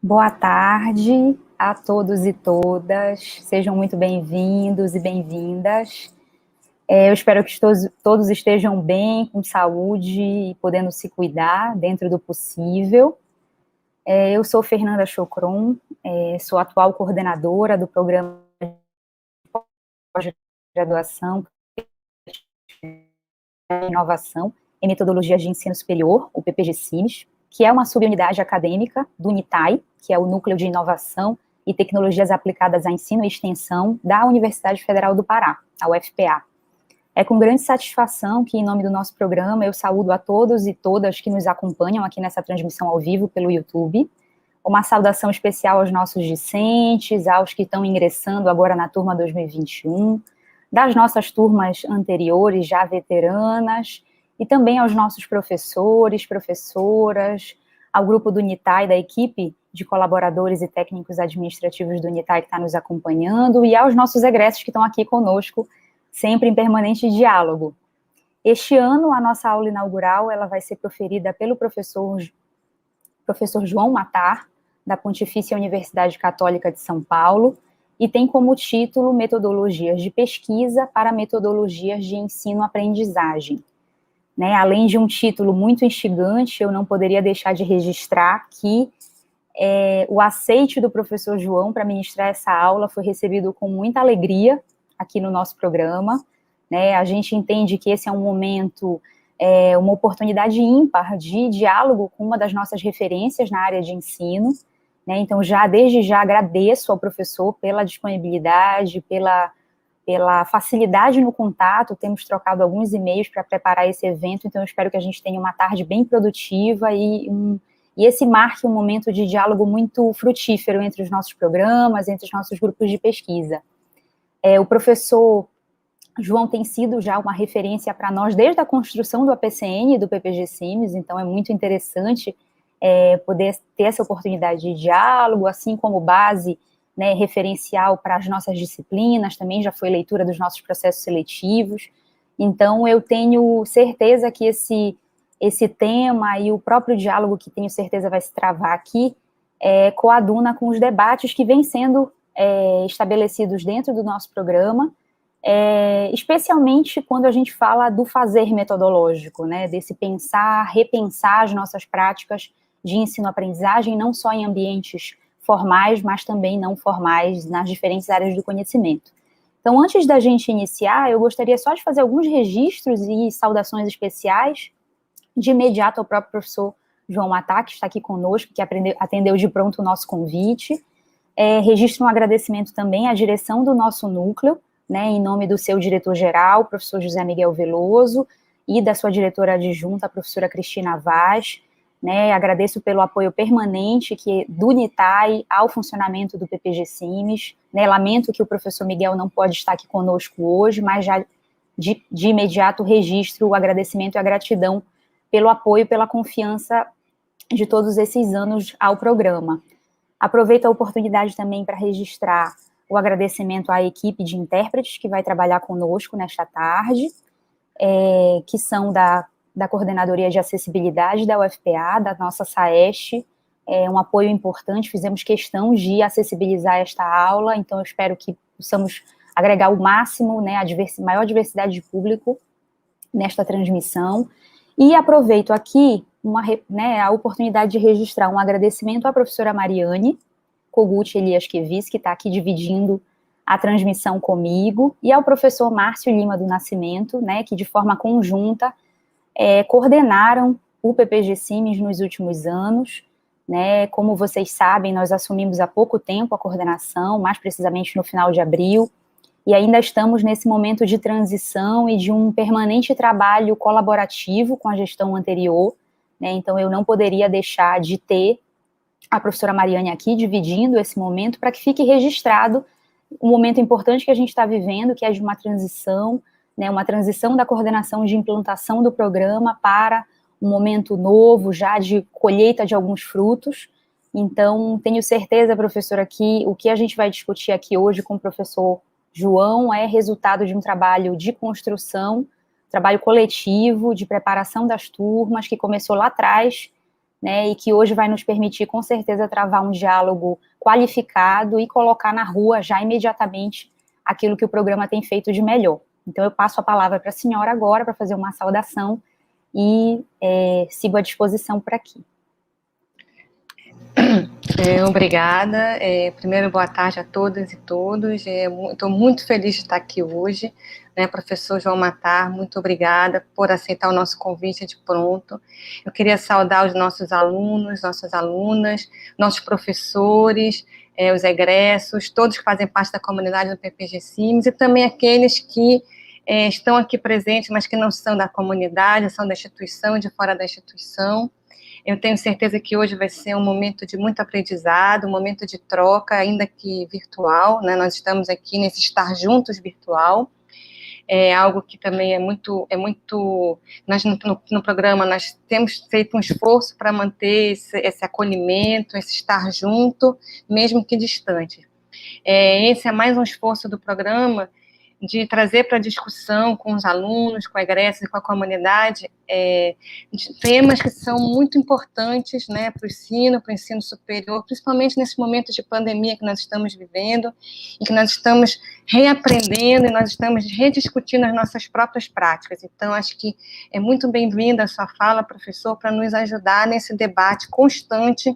Boa tarde a todos e todas, sejam muito bem-vindos e bem-vindas. Eu espero que todos estejam bem, com saúde e podendo se cuidar dentro do possível. Eu sou Fernanda Chocron, sou atual coordenadora do programa de pós-graduação em Inovação em Metodologias de Ensino Superior, o PPG-CIMES, que é uma subunidade acadêmica do NITAI, que é o Núcleo de Inovação e Tecnologias Aplicadas a Ensino e Extensão da Universidade Federal do Pará, a UFPA. É com grande satisfação que, em nome do nosso programa, eu saúdo a todos e todas que nos acompanham aqui nessa transmissão ao vivo pelo YouTube. Uma saudação especial aos nossos discentes, aos que estão ingressando agora na turma 2021, das nossas turmas anteriores, já veteranas, e também aos nossos professores, professoras, ao grupo do NITAI, da equipe de colaboradores e técnicos administrativos do NITAI que está nos acompanhando, e aos nossos egressos que estão aqui conosco, sempre em permanente diálogo. Este ano, a nossa aula inaugural, ela vai ser proferida pelo professor João Matar, da Pontifícia Universidade Católica de São Paulo, e tem como título Metodologias de Pesquisa para Metodologias de Ensino-Aprendizagem. Né, além de um título muito instigante, eu não poderia deixar de registrar que o aceite do professor João para ministrar essa aula foi recebido com muita alegria aqui no nosso programa. Né, a gente entende que esse é um momento, uma oportunidade ímpar de diálogo com uma das nossas referências na área de ensino. Né, então, desde já agradeço ao professor pela disponibilidade, pela facilidade no contato, temos trocado alguns e-mails para preparar esse evento, então eu espero que a gente tenha uma tarde bem produtiva e esse marque um momento de diálogo muito frutífero entre os nossos programas, entre os nossos grupos de pesquisa. O professor João tem sido já uma referência para nós desde a construção do APCN e do PPG-CIMES, então é muito interessante poder ter essa oportunidade de diálogo, assim como base, né, referencial para as nossas disciplinas, também já foi leitura dos nossos processos seletivos. Então, eu tenho certeza que esse tema e o próprio diálogo que tenho certeza vai se travar aqui coaduna com os debates que vêm sendo estabelecidos dentro do nosso programa, especialmente quando a gente fala do fazer metodológico, né, desse pensar, repensar as nossas práticas de ensino-aprendizagem, não só em ambientes formais, mas também não formais, nas diferentes áreas do conhecimento. Então, antes da gente iniciar, eu gostaria só de fazer alguns registros e saudações especiais, de imediato ao próprio professor João Matar, que está aqui conosco, que atendeu de pronto o nosso convite. Registro um agradecimento também à direção do nosso núcleo, né, em nome do seu diretor-geral, professor José Miguel Veloso, e da sua diretora adjunta, a professora Cristina Vaz. Né, agradeço pelo apoio permanente do NITAI ao funcionamento do PPG-CIMES, né, lamento que o professor Miguel não pode estar aqui conosco hoje, mas já de imediato registro o agradecimento e a gratidão pelo apoio e pela confiança de todos esses anos ao programa. Aproveito a oportunidade também para registrar o agradecimento à equipe de intérpretes que vai trabalhar conosco nesta tarde, que são da Coordenadoria de Acessibilidade da UFPA, da nossa SAEST, um apoio importante, fizemos questão de acessibilizar esta aula, então eu espero que possamos agregar o máximo, né, a maior diversidade de público nesta transmissão, e aproveito aqui a oportunidade de registrar um agradecimento à professora Mariane Kogut Eliaskevis, que está aqui dividindo a transmissão comigo, e ao professor Márcio Lima do Nascimento, né, que de forma conjunta coordenaram o PPG-CIMES nos últimos anos, né, como vocês sabem, nós assumimos há pouco tempo a coordenação, mais precisamente no final de abril, e ainda estamos nesse momento de transição e de um permanente trabalho colaborativo com a gestão anterior, né, então eu não poderia deixar de ter a professora Mariane aqui dividindo esse momento para que fique registrado um momento importante que a gente está vivendo, que é de uma transição, né, uma transição da coordenação de implantação do programa para um momento novo, já de colheita de alguns frutos. Então, tenho certeza, professora, que o que a gente vai discutir aqui hoje com o professor João é resultado de um trabalho de construção, trabalho coletivo, de preparação das turmas, que começou lá atrás, né, e que hoje vai nos permitir, com certeza, travar um diálogo qualificado e colocar na rua já imediatamente aquilo que o programa tem feito de melhor. Então, eu passo a palavra para a senhora agora para fazer uma saudação e sigo à disposição por aqui. Obrigada. Primeiro, boa tarde a todas e todos. Estou muito feliz de estar aqui hoje, né, professor João Mattar, muito obrigada por aceitar o nosso convite de pronto. Eu queria saudar os nossos alunos, nossas alunas, nossos professores, os egressos, todos que fazem parte da comunidade do PPG Sims, e também aqueles que estão aqui presentes, mas que não são da comunidade, são da instituição e de fora da instituição. Eu tenho certeza que hoje vai ser um momento de muito aprendizado, um momento de troca, ainda que virtual, né? Nós estamos aqui nesse estar juntos virtual, algo que também nós no programa, nós temos feito um esforço para manter esse acolhimento, esse estar junto, mesmo que distante. Esse é mais um esforço do programa, de trazer para a discussão com os alunos, com a egressos e com a comunidade, de temas que são muito importantes, né, para o ensino superior, principalmente nesse momento de pandemia que nós estamos vivendo, e que nós estamos reaprendendo, e nós estamos rediscutindo as nossas próprias práticas. Então, acho que é muito bem-vinda a sua fala, professor, para nos ajudar nesse debate constante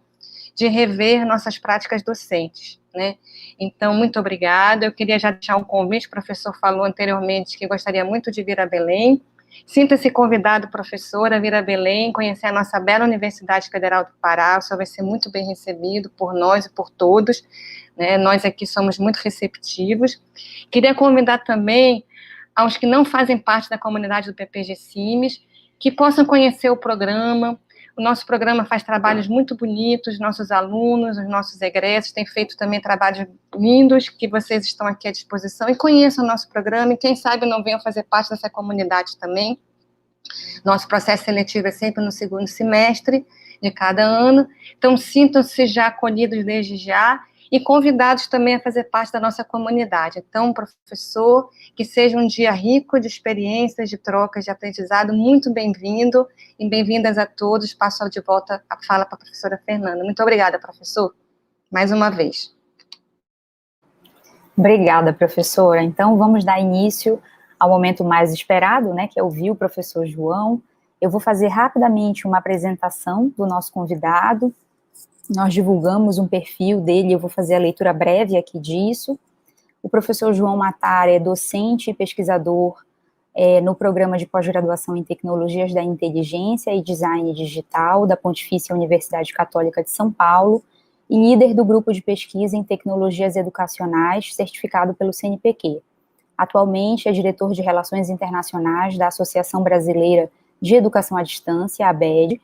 de rever nossas práticas docentes, né? Então, muito obrigada. Eu queria já deixar um convite, o professor falou anteriormente que gostaria muito de vir a Belém. Sinta-se convidado, professor, a vir a Belém, conhecer a nossa bela Universidade Federal do Pará. O senhor vai ser muito bem recebido por nós e por todos, né? Nós aqui somos muito receptivos. Queria convidar também aos que não fazem parte da comunidade do PPG Sims, que possam conhecer o programa. O nosso programa faz trabalhos muito bonitos, nossos alunos, os nossos egressos têm feito também trabalhos lindos, que vocês estão aqui à disposição, e conheçam o nosso programa, e quem sabe não venham fazer parte dessa comunidade também. Nosso processo seletivo é sempre no segundo semestre de cada ano, então sintam-se já acolhidos desde já, e convidados também a fazer parte da nossa comunidade. Então, professor, que seja um dia rico de experiências, de trocas, de aprendizado, muito bem-vindo, e bem-vindas a todos. Passo de volta a fala para a professora Fernanda. Muito obrigada, professor, mais uma vez. Obrigada, professora. Então, vamos dar início ao momento mais esperado, né, que é ouvir o professor João. Eu vou fazer rapidamente uma apresentação do nosso convidado. Nós divulgamos um perfil dele, eu vou fazer a leitura breve aqui disso. O professor João Mattar é docente e pesquisador no programa de pós-graduação em Tecnologias da Inteligência e Design Digital da Pontifícia Universidade Católica de São Paulo e líder do grupo de pesquisa em Tecnologias Educacionais, certificado pelo CNPq. Atualmente é diretor de Relações Internacionais da Associação Brasileira de Educação à Distância, ABED,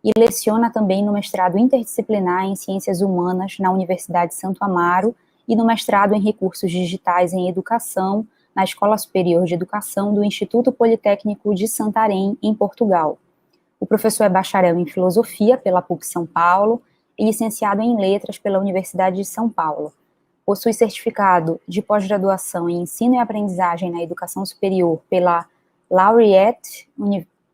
e leciona também no mestrado interdisciplinar em Ciências Humanas na Universidade Santo Amaro e no mestrado em Recursos Digitais em Educação na Escola Superior de Educação do Instituto Politécnico de Santarém, em Portugal. O professor é bacharel em Filosofia pela PUC São Paulo e licenciado em Letras pela Universidade de São Paulo. Possui certificado de pós-graduação em Ensino e Aprendizagem na Educação Superior pela Laureate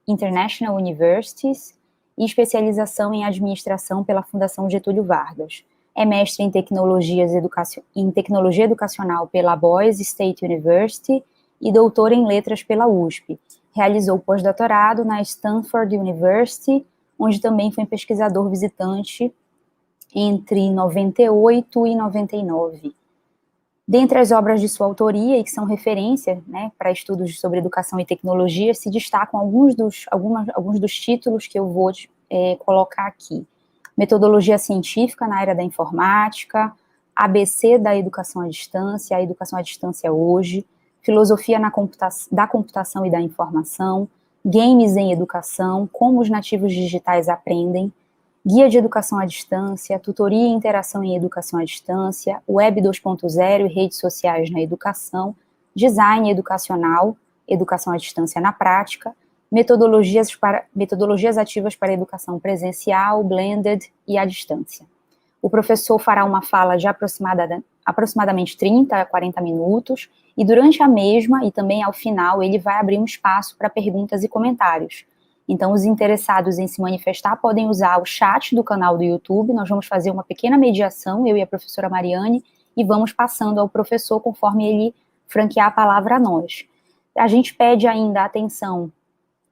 International Universities e especialização em administração pela Fundação Getúlio Vargas. É mestre em Tecnologia Educacional pela Boise State University e doutor em Letras pela USP. Realizou pós-doutorado na Stanford University, onde também foi pesquisador visitante entre 98 e 99. Dentre as obras de sua autoria, e que são referência, né, para estudos sobre educação e tecnologia, se destacam alguns dos títulos que eu vou colocar aqui. Metodologia científica na área da informática, ABC da educação à distância, a educação à distância hoje, filosofia da computação e da informação, games em educação, como os nativos digitais aprendem, guia de educação à distância, tutoria e interação em educação à distância, web 2.0 e redes sociais na educação, design educacional, educação à distância na prática, metodologias ativas para educação presencial, blended e à distância. O professor fará uma fala de aproximadamente 30 a 40 minutos, e durante a mesma, e também ao final, ele vai abrir um espaço para perguntas e comentários. Então, os interessados em se manifestar podem usar o chat do canal do YouTube. Nós vamos fazer uma pequena mediação, eu e a professora Mariane, e vamos passando ao professor conforme ele franquear a palavra a nós. A gente pede ainda a atenção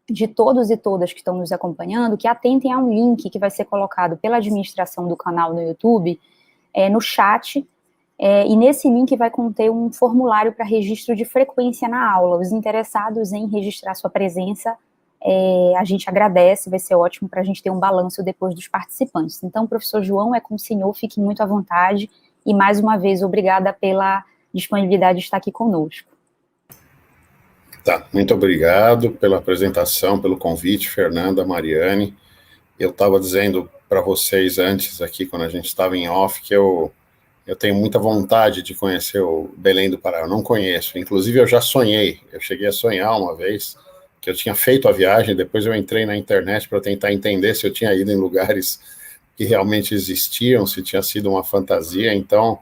de todos e todas que estão nos acompanhando, que atentem a um link que vai ser colocado pela administração do canal no YouTube, no chat, e nesse link vai conter um formulário para registro de frequência na aula. Os interessados em registrar sua presença, a gente agradece, vai ser ótimo para a gente ter um balanço depois dos participantes. Então, professor João, é com o senhor, fique muito à vontade, e mais uma vez, obrigada pela disponibilidade de estar aqui conosco. Tá, muito obrigado pela apresentação, pelo convite, Fernanda, Mariane. Eu estava dizendo para vocês antes aqui, quando a gente estava em off, que eu tenho muita vontade de conhecer o Belém do Pará. Eu não conheço, inclusive eu já sonhei, eu cheguei a sonhar uma vez, que eu tinha feito a viagem, depois eu entrei na internet para tentar entender se eu tinha ido em lugares que realmente existiam, se tinha sido uma fantasia. Então,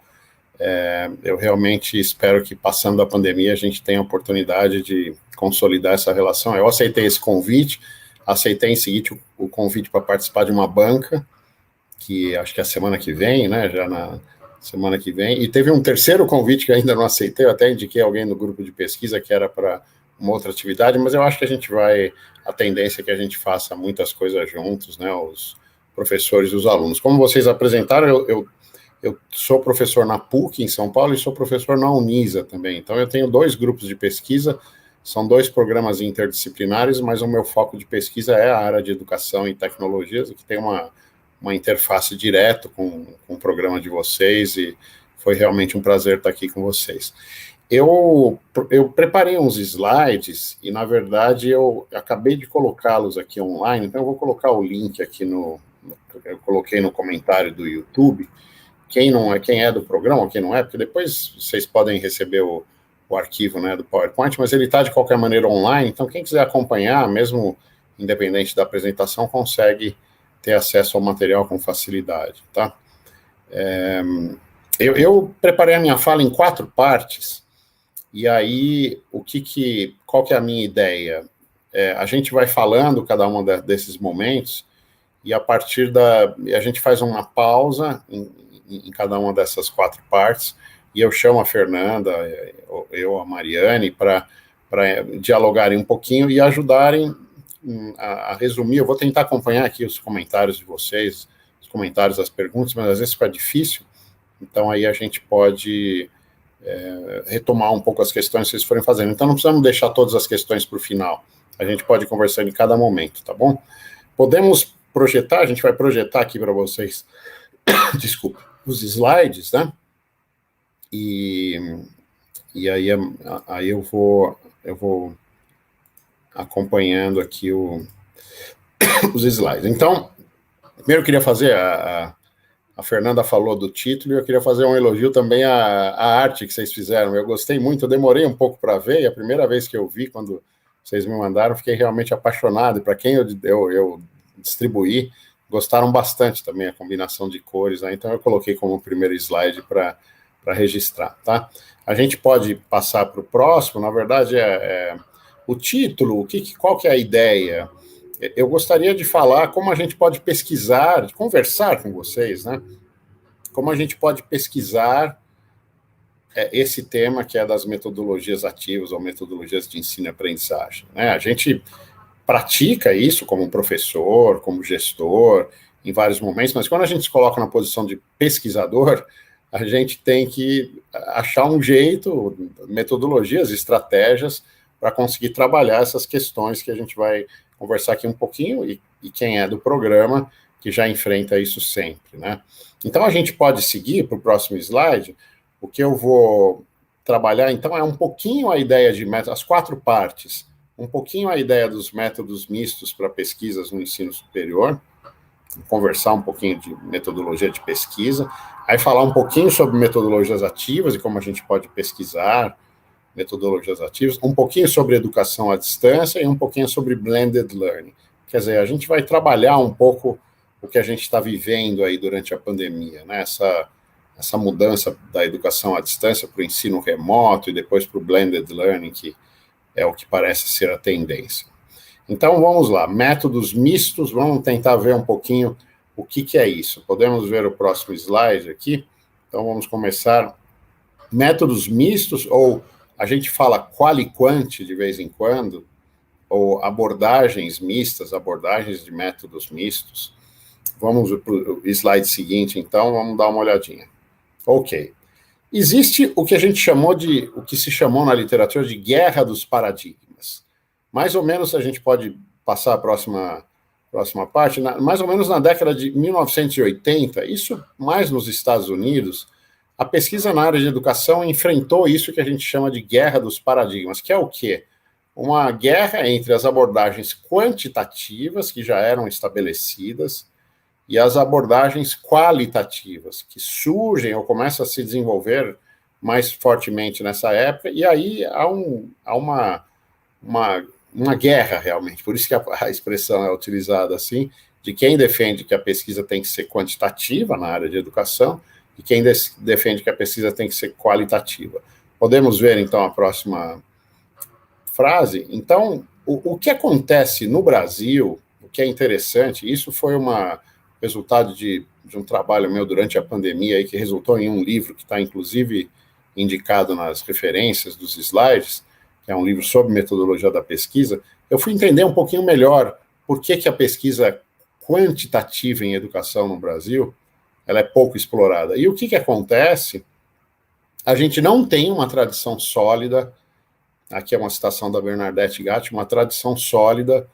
eu realmente espero que, passando a pandemia, a gente tenha a oportunidade de consolidar essa relação. Eu aceitei esse convite, aceitei em seguida o convite para participar de uma banca, que acho que é a semana que vem, né, já na semana que vem, e teve um terceiro convite que ainda não aceitei, eu até indiquei alguém no grupo de pesquisa que era para uma outra atividade, mas eu acho que a tendência é que a gente faça muitas coisas juntos, né, os professores e os alunos. Como vocês apresentaram, eu sou professor na PUC, em São Paulo, e sou professor na Unisa também. Então, eu tenho 2 grupos de pesquisa, são 2 programas interdisciplinares, mas o meu foco de pesquisa é a área de educação e tecnologias, que tem uma interface direto com o programa de vocês, e foi realmente um prazer estar aqui com vocês. Eu preparei uns slides, e, na verdade, eu acabei de colocá-los aqui online, então eu vou colocar o link aqui eu coloquei no comentário do YouTube. Quem é do programa, quem não é, porque depois vocês podem receber o arquivo, né, do PowerPoint, mas ele está de qualquer maneira online, então quem quiser acompanhar, mesmo independente da apresentação, consegue ter acesso ao material com facilidade, tá? Eu preparei a minha fala em 4 partes, e aí, qual que é a minha ideia? A gente vai falando cada um desses momentos, e a gente faz uma pausa em cada uma dessas 4 partes, e eu chamo a Fernanda, a Mariane, para dialogarem um pouquinho e ajudarem a resumir. Eu vou tentar acompanhar aqui os comentários de vocês, os comentários, as perguntas, mas às vezes fica difícil, então aí a gente pode retomar um pouco as questões que vocês forem fazendo. Então não precisamos deixar todas as questões para o final, a gente pode conversar em cada momento, tá bom? Podemos projetar, a gente vai projetar aqui para vocês, desculpa, os slides, né? E aí eu vou acompanhando aqui os slides. Então, primeiro eu queria fazer, a Fernanda falou do título, e eu queria fazer um elogio também à arte que vocês fizeram. Eu gostei muito, eu demorei um pouco para ver, e a primeira vez que eu vi, quando vocês me mandaram, fiquei realmente apaixonado, e para quem eu distribuí, gostaram bastante também a combinação de cores, né? Então eu coloquei como primeiro slide para registrar, tá? A gente pode passar para o próximo, na verdade o título, qual que é a ideia? Eu gostaria de falar como a gente pode pesquisar, de conversar com vocês, né? Como a gente pode pesquisar esse tema que é das metodologias ativas ou metodologias de ensino e aprendizagem, né? A gente pratica isso como professor, como gestor, em vários momentos, mas quando a gente se coloca na posição de pesquisador, a gente tem que achar um jeito, metodologias, estratégias, para conseguir trabalhar essas questões que a gente vai conversar aqui um pouquinho, e quem é do programa, que já enfrenta isso sempre, né? Então, a gente pode seguir para o próximo slide. O que eu vou trabalhar, então, é um pouquinho a ideia de as 4 partes, um pouquinho a ideia dos métodos mistos para pesquisas no ensino superior, conversar um pouquinho de metodologia de pesquisa, aí falar um pouquinho sobre metodologias ativas e como a gente pode pesquisar metodologias ativas, um pouquinho sobre educação à distância e um pouquinho sobre blended learning. Quer dizer, a gente vai trabalhar um pouco o que a gente está vivendo aí durante a pandemia, né? Essa mudança da educação à distância para o ensino remoto e depois para o blended learning, que é o que parece ser a tendência. Então, vamos lá, métodos mistos, vamos tentar ver um pouquinho o que é isso. Podemos ver o próximo slide aqui. Então, vamos começar. Métodos mistos, ou a gente fala quali-quant de vez em quando, ou abordagens mistas, abordagens de métodos mistos. Vamos para o slide seguinte, então, vamos dar uma olhadinha. Ok. Existe o que a gente chamou o que se chamou na literatura de guerra dos paradigmas. Mais ou menos, a gente pode passar a próxima parte, mais ou menos na década de 1980, isso mais nos Estados Unidos, a pesquisa na área de educação enfrentou isso que a gente chama de guerra dos paradigmas, que é o quê? Uma guerra entre as abordagens quantitativas, que já eram estabelecidas, e as abordagens qualitativas, que surgem ou começam a se desenvolver mais fortemente nessa época, e aí há uma guerra, realmente, por isso que a expressão é utilizada assim, de quem defende que a pesquisa tem que ser quantitativa na área de educação, e quem defende que a pesquisa tem que ser qualitativa. Podemos ver, então, a próxima frase. Então, o que acontece no Brasil, o que é interessante, isso foi resultado de um trabalho meu durante a pandemia, aí, que resultou em um livro que está, inclusive, indicado nas referências dos slides, que é um livro sobre metodologia da pesquisa. Eu fui entender um pouquinho melhor por que a pesquisa quantitativa em educação no Brasil ela é pouco explorada. E o que acontece? A gente não tem uma tradição sólida, aqui é uma citação da Bernadette Gatti, uma tradição sólida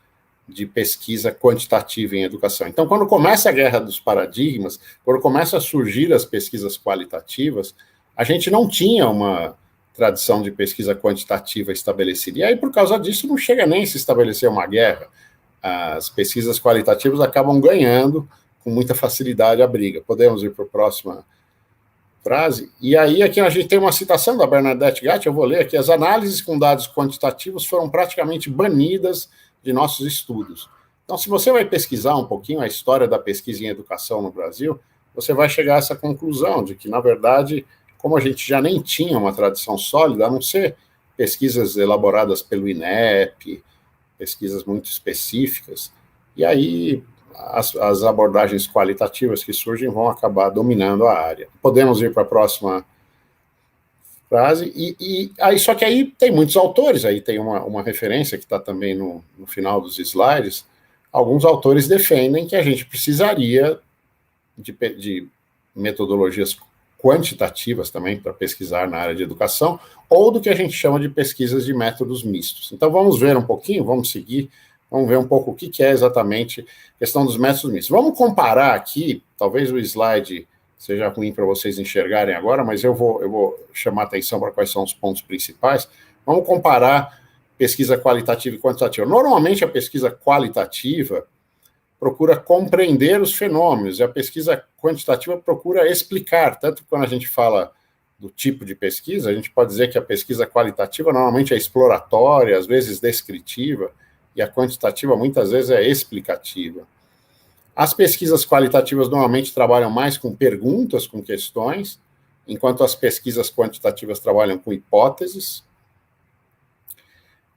de pesquisa quantitativa em educação. Então, quando começa a guerra dos paradigmas, quando começam a surgir as pesquisas qualitativas, a gente não tinha uma tradição de pesquisa quantitativa estabelecida. E aí, por causa disso, não chega nem a se estabelecer uma guerra. As pesquisas qualitativas acabam ganhando com muita facilidade a briga. Podemos ir para a próxima frase. E aí, aqui a gente tem uma citação da Bernadette Gatti, eu vou ler aqui. As análises com dados quantitativos foram praticamente banidas de nossos estudos. Então, se você vai pesquisar um pouquinho a história da pesquisa em educação no Brasil, você vai chegar a essa conclusão de que, na verdade, como a gente já nem tinha uma tradição sólida, a não ser pesquisas elaboradas pelo INEP, pesquisas muito específicas, e aí as abordagens qualitativas que surgem vão acabar dominando a área. Podemos ir para a próxima frase, aí, só que aí tem muitos autores, aí tem uma referência que está também no final dos slides. Alguns autores defendem que a gente precisaria de metodologias quantitativas também para pesquisar na área de educação, ou do que a gente chama de pesquisas de métodos mistos. Então, vamos ver um pouquinho, vamos seguir, vamos ver um pouco o que é exatamente a questão dos métodos mistos. Vamos comparar aqui, talvez o slide seja ruim para vocês enxergarem agora, mas eu vou chamar atenção para quais são os pontos principais. Vamos comparar pesquisa qualitativa e quantitativa. Normalmente, a pesquisa qualitativa procura compreender os fenômenos, e a pesquisa quantitativa procura explicar. Tanto que quando a gente fala do tipo de pesquisa, a gente pode dizer que a pesquisa qualitativa normalmente é exploratória, às vezes descritiva, e a quantitativa muitas vezes é explicativa. As pesquisas qualitativas normalmente trabalham mais com perguntas, com questões, enquanto as pesquisas quantitativas trabalham com hipóteses.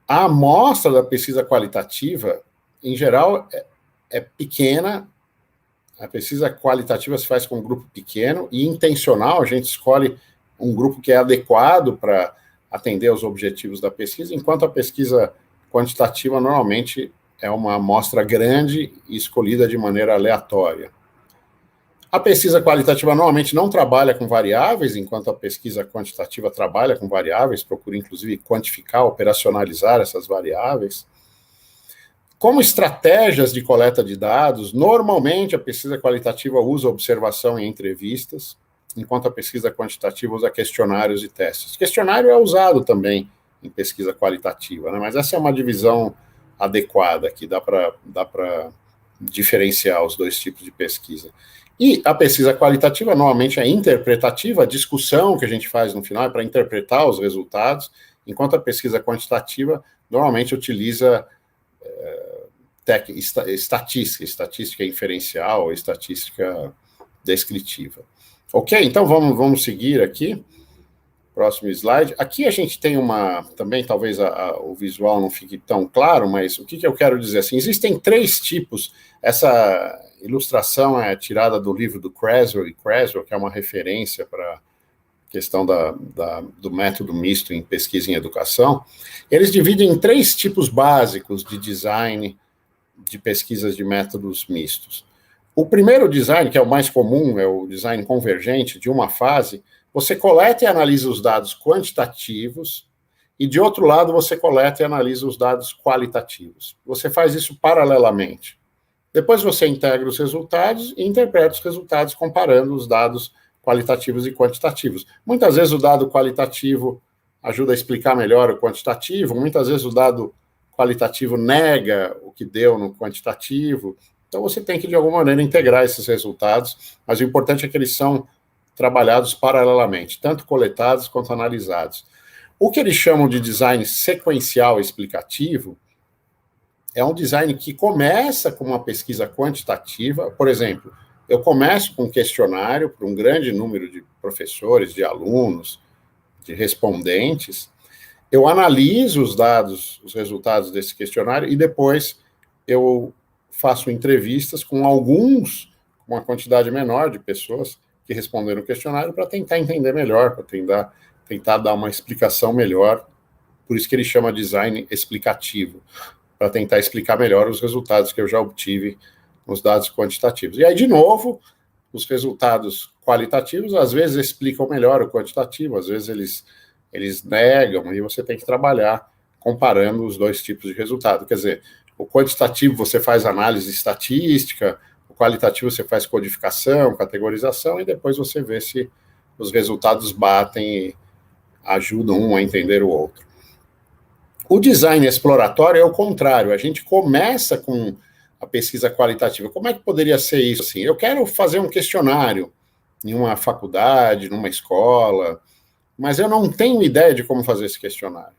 A amostra da pesquisa qualitativa, em geral, é pequena. A pesquisa qualitativa se faz com um grupo pequeno e intencional, a gente escolhe um grupo que é adequado para atender aos objetivos da pesquisa, enquanto a pesquisa quantitativa normalmente é uma amostra grande e escolhida de maneira aleatória. A pesquisa qualitativa normalmente não trabalha com variáveis, enquanto a pesquisa quantitativa trabalha com variáveis, procura inclusive quantificar, operacionalizar essas variáveis. Como estratégias de coleta de dados, normalmente a pesquisa qualitativa usa observação e entrevistas, enquanto a pesquisa quantitativa usa questionários e testes. Questionário é usado também em pesquisa qualitativa, né? Mas essa é uma divisão adequada, que dá para diferenciar os dois tipos de pesquisa. E a pesquisa qualitativa normalmente é interpretativa, a discussão que a gente faz no final é para interpretar os resultados, enquanto a pesquisa quantitativa normalmente utiliza estatística inferencial, estatística descritiva. Ok? Então vamos seguir aqui. próximo slide. Aqui a gente tem também talvez o visual não fique tão claro, mas o que eu quero dizer? Assim, existem 3 tipos, essa ilustração é tirada do livro do Creswell, que é uma referência para a questão do método misto em pesquisa em educação. Eles dividem em 3 tipos básicos de design de pesquisas de métodos mistos. O primeiro design, que é o mais comum, é o design convergente de uma fase. Você coleta e analisa os dados quantitativos, e de outro lado você coleta e analisa os dados qualitativos. Você faz isso paralelamente. Depois você integra os resultados e interpreta os resultados comparando os dados qualitativos e quantitativos. Muitas vezes o dado qualitativo ajuda a explicar melhor o quantitativo, muitas vezes o dado qualitativo nega o que deu no quantitativo. Então você tem que, de alguma maneira, integrar esses resultados, mas o importante é que eles são trabalhados paralelamente, tanto coletados quanto analisados. O que eles chamam de design sequencial explicativo é um design que começa com uma pesquisa quantitativa. Por exemplo, eu começo com um questionário para um grande número de professores, de alunos, de respondentes, eu analiso os dados, os resultados desse questionário, e depois eu faço entrevistas com uma quantidade menor de pessoas que responderam o questionário para tentar entender melhor, para tentar dar uma explicação melhor. Por isso que ele chama design explicativo, para tentar explicar melhor os resultados que eu já obtive nos dados quantitativos. E aí, de novo, os resultados qualitativos às vezes explicam melhor o quantitativo, às vezes eles negam, e você tem que trabalhar comparando os 2 tipos de resultado. Quer dizer, o quantitativo você faz análise estatística, o qualitativo você faz codificação, categorização, e depois você vê se os resultados batem e ajudam um a entender o outro. O design exploratório é o contrário, a gente começa com a pesquisa qualitativa. Como é que poderia ser isso? Assim, eu quero fazer um questionário em uma faculdade, numa escola, mas eu não tenho ideia de como fazer esse questionário.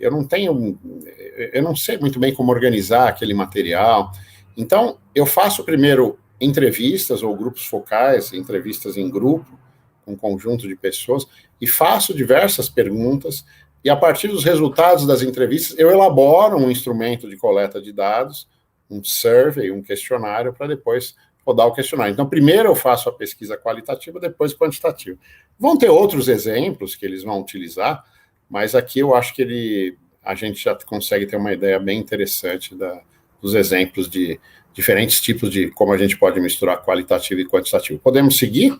Eu não sei muito bem como organizar aquele material. Então, eu faço primeiro entrevistas ou grupos focais, entrevistas em grupo, com um conjunto de pessoas, e faço diversas perguntas, e a partir dos resultados das entrevistas, eu elaboro um instrumento de coleta de dados, um survey, um questionário, para depois rodar o questionário. Então, primeiro eu faço a pesquisa qualitativa, depois quantitativa. Vão ter outros exemplos que eles vão utilizar, mas aqui eu acho que a gente já consegue ter uma ideia bem interessante dos exemplos de diferentes tipos de como a gente pode misturar qualitativo e quantitativo. Podemos seguir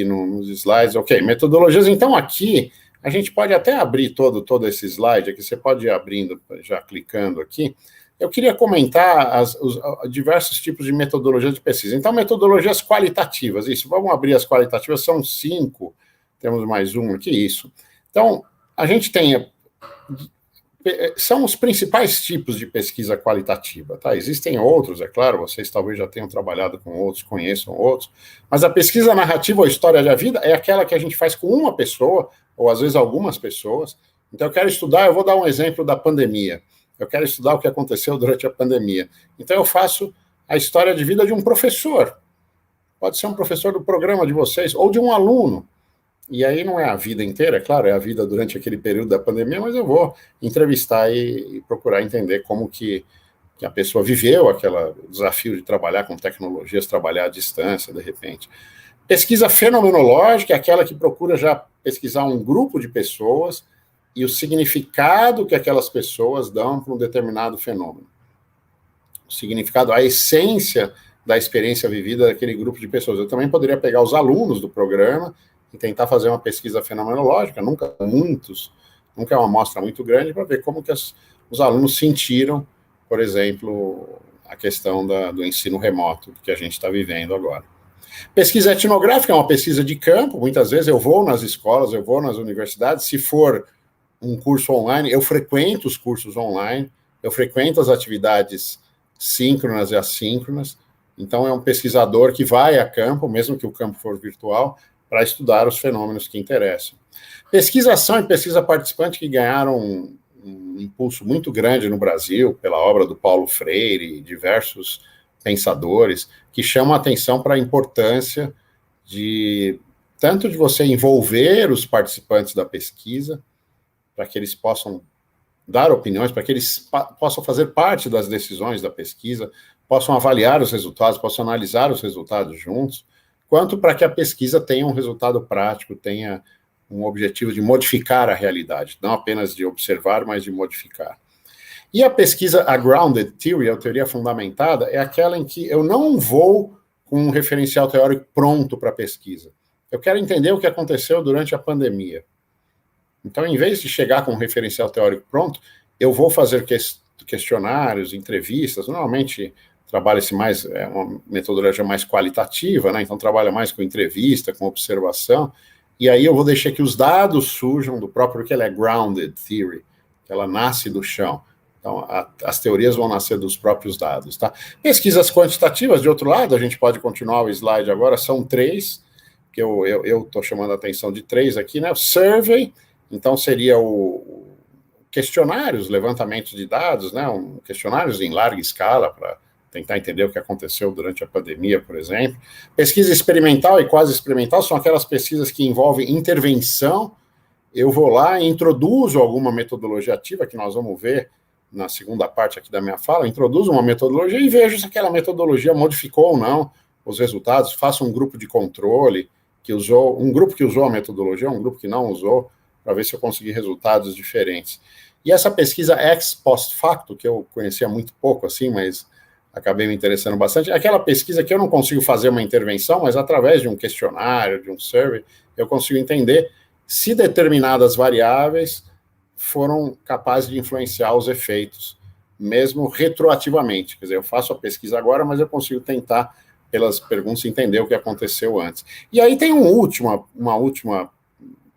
nos slides. Ok, metodologias. Então, aqui, a gente pode até abrir todo esse slide aqui, você pode ir abrindo, já clicando aqui. Eu queria comentar os diversos tipos de metodologias de pesquisa. Então, metodologias qualitativas, isso. Vamos abrir as qualitativas, são 5, temos mais um aqui, isso. Então, a gente tem... São os principais tipos de pesquisa qualitativa, tá? Existem outros, é claro, vocês talvez já tenham trabalhado com outros, conheçam outros, mas a pesquisa narrativa ou história da vida é aquela que a gente faz com uma pessoa, ou às vezes algumas pessoas. Então, eu quero estudar, eu vou dar um exemplo da pandemia. Eu quero estudar o que aconteceu durante a pandemia. Então, eu faço a história de vida de um professor. Pode ser um professor do programa de vocês, ou de um aluno. E aí não é a vida inteira, é claro, é a vida durante aquele período da pandemia, mas eu vou entrevistar e procurar entender como que a pessoa viveu aquele desafio de trabalhar com tecnologias, trabalhar à distância, de repente. Pesquisa fenomenológica é aquela que procura já pesquisar um grupo de pessoas e o significado que aquelas pessoas dão para um determinado fenômeno. O significado, a essência da experiência vivida daquele grupo de pessoas. Eu também poderia pegar os alunos do programa e tentar fazer uma pesquisa fenomenológica, nunca é uma amostra muito grande, para ver como que os alunos sentiram, por exemplo, a questão do ensino remoto que a gente está vivendo agora. Pesquisa etnográfica é uma pesquisa de campo, muitas vezes eu vou nas escolas, eu vou nas universidades, se for um curso online, eu frequento os cursos online, eu frequento as atividades síncronas e assíncronas, então é um pesquisador que vai a campo, mesmo que o campo for virtual, para estudar os fenômenos que interessam. Pesquisação e pesquisa participante que ganharam um impulso muito grande no Brasil, pela obra do Paulo Freire e diversos pensadores, que chamam a atenção para a importância de tanto de você envolver os participantes da pesquisa, para que eles possam dar opiniões, para que eles possam fazer parte das decisões da pesquisa, possam avaliar os resultados, possam analisar os resultados juntos, quanto para que a pesquisa tenha um resultado prático, tenha um objetivo de modificar a realidade, não apenas de observar, mas de modificar. E a pesquisa, a grounded theory, a teoria fundamentada, é aquela em que eu não vou com um referencial teórico pronto para a pesquisa. Eu quero entender o que aconteceu durante a pandemia. Então, em vez de chegar com um referencial teórico pronto, eu vou fazer questionários, entrevistas. Normalmente, trabalha-se mais, é uma metodologia mais qualitativa, né? Então, trabalha mais com entrevista, com observação. E aí eu vou deixar que os dados surjam do próprio, porque ela é grounded theory, que ela nasce do chão. Então, as teorias vão nascer dos próprios dados, tá? Pesquisas quantitativas, de outro lado, a gente pode continuar o slide agora, são 3, que eu estou chamando a atenção de 3 aqui, né? O survey, então seria o questionários, levantamentos de dados, né? Questionários em larga escala para tentar entender o que aconteceu durante a pandemia, por exemplo. Pesquisa experimental e quase experimental são aquelas pesquisas que envolvem intervenção. Eu vou lá e introduzo alguma metodologia ativa, que nós vamos ver na segunda parte aqui da minha fala, introduzo uma metodologia e vejo se aquela metodologia modificou ou não os resultados, faço um grupo de controle, um grupo que usou a metodologia, um grupo que não usou, para ver se eu consegui resultados diferentes. E essa pesquisa ex post facto, que eu conhecia muito pouco assim, mas acabei me interessando bastante, é aquela pesquisa que eu não consigo fazer uma intervenção, mas através de um questionário, de um survey, eu consigo entender se determinadas variáveis foram capazes de influenciar os efeitos, mesmo retroativamente. Quer dizer, eu faço a pesquisa agora, mas eu consigo tentar, pelas perguntas, entender o que aconteceu antes. E aí tem uma última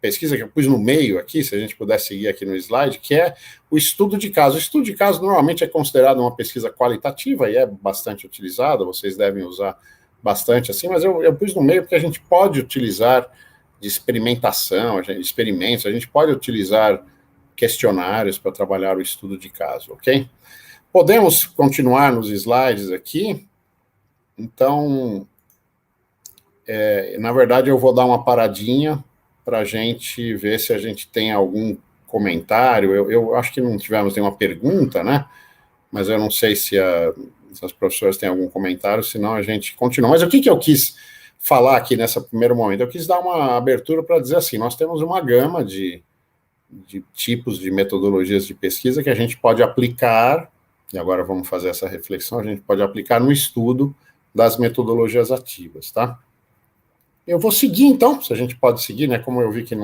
pesquisa que eu pus no meio aqui, se a gente puder seguir aqui no slide, que é o estudo de caso. O estudo de caso normalmente é considerado uma pesquisa qualitativa e é bastante utilizada, vocês devem usar bastante assim, mas eu pus no meio porque a gente pode utilizar de experimentação, experimentos, a gente pode utilizar questionários para trabalhar o estudo de caso, ok? Podemos continuar nos slides aqui. Então, na verdade, eu vou dar uma paradinha para a gente ver se a gente tem algum comentário. Eu acho que não tivemos nenhuma pergunta, né? Mas eu não sei se as professoras têm algum comentário, senão a gente continua. Mas o que eu quis falar aqui nesse primeiro momento? Eu quis dar uma abertura para dizer assim, nós temos uma gama de tipos de metodologias de pesquisa que a gente pode aplicar, e agora vamos fazer essa reflexão, a gente pode aplicar no estudo das metodologias ativas, tá? Eu vou seguir, então, se a gente pode seguir, né, como eu vi que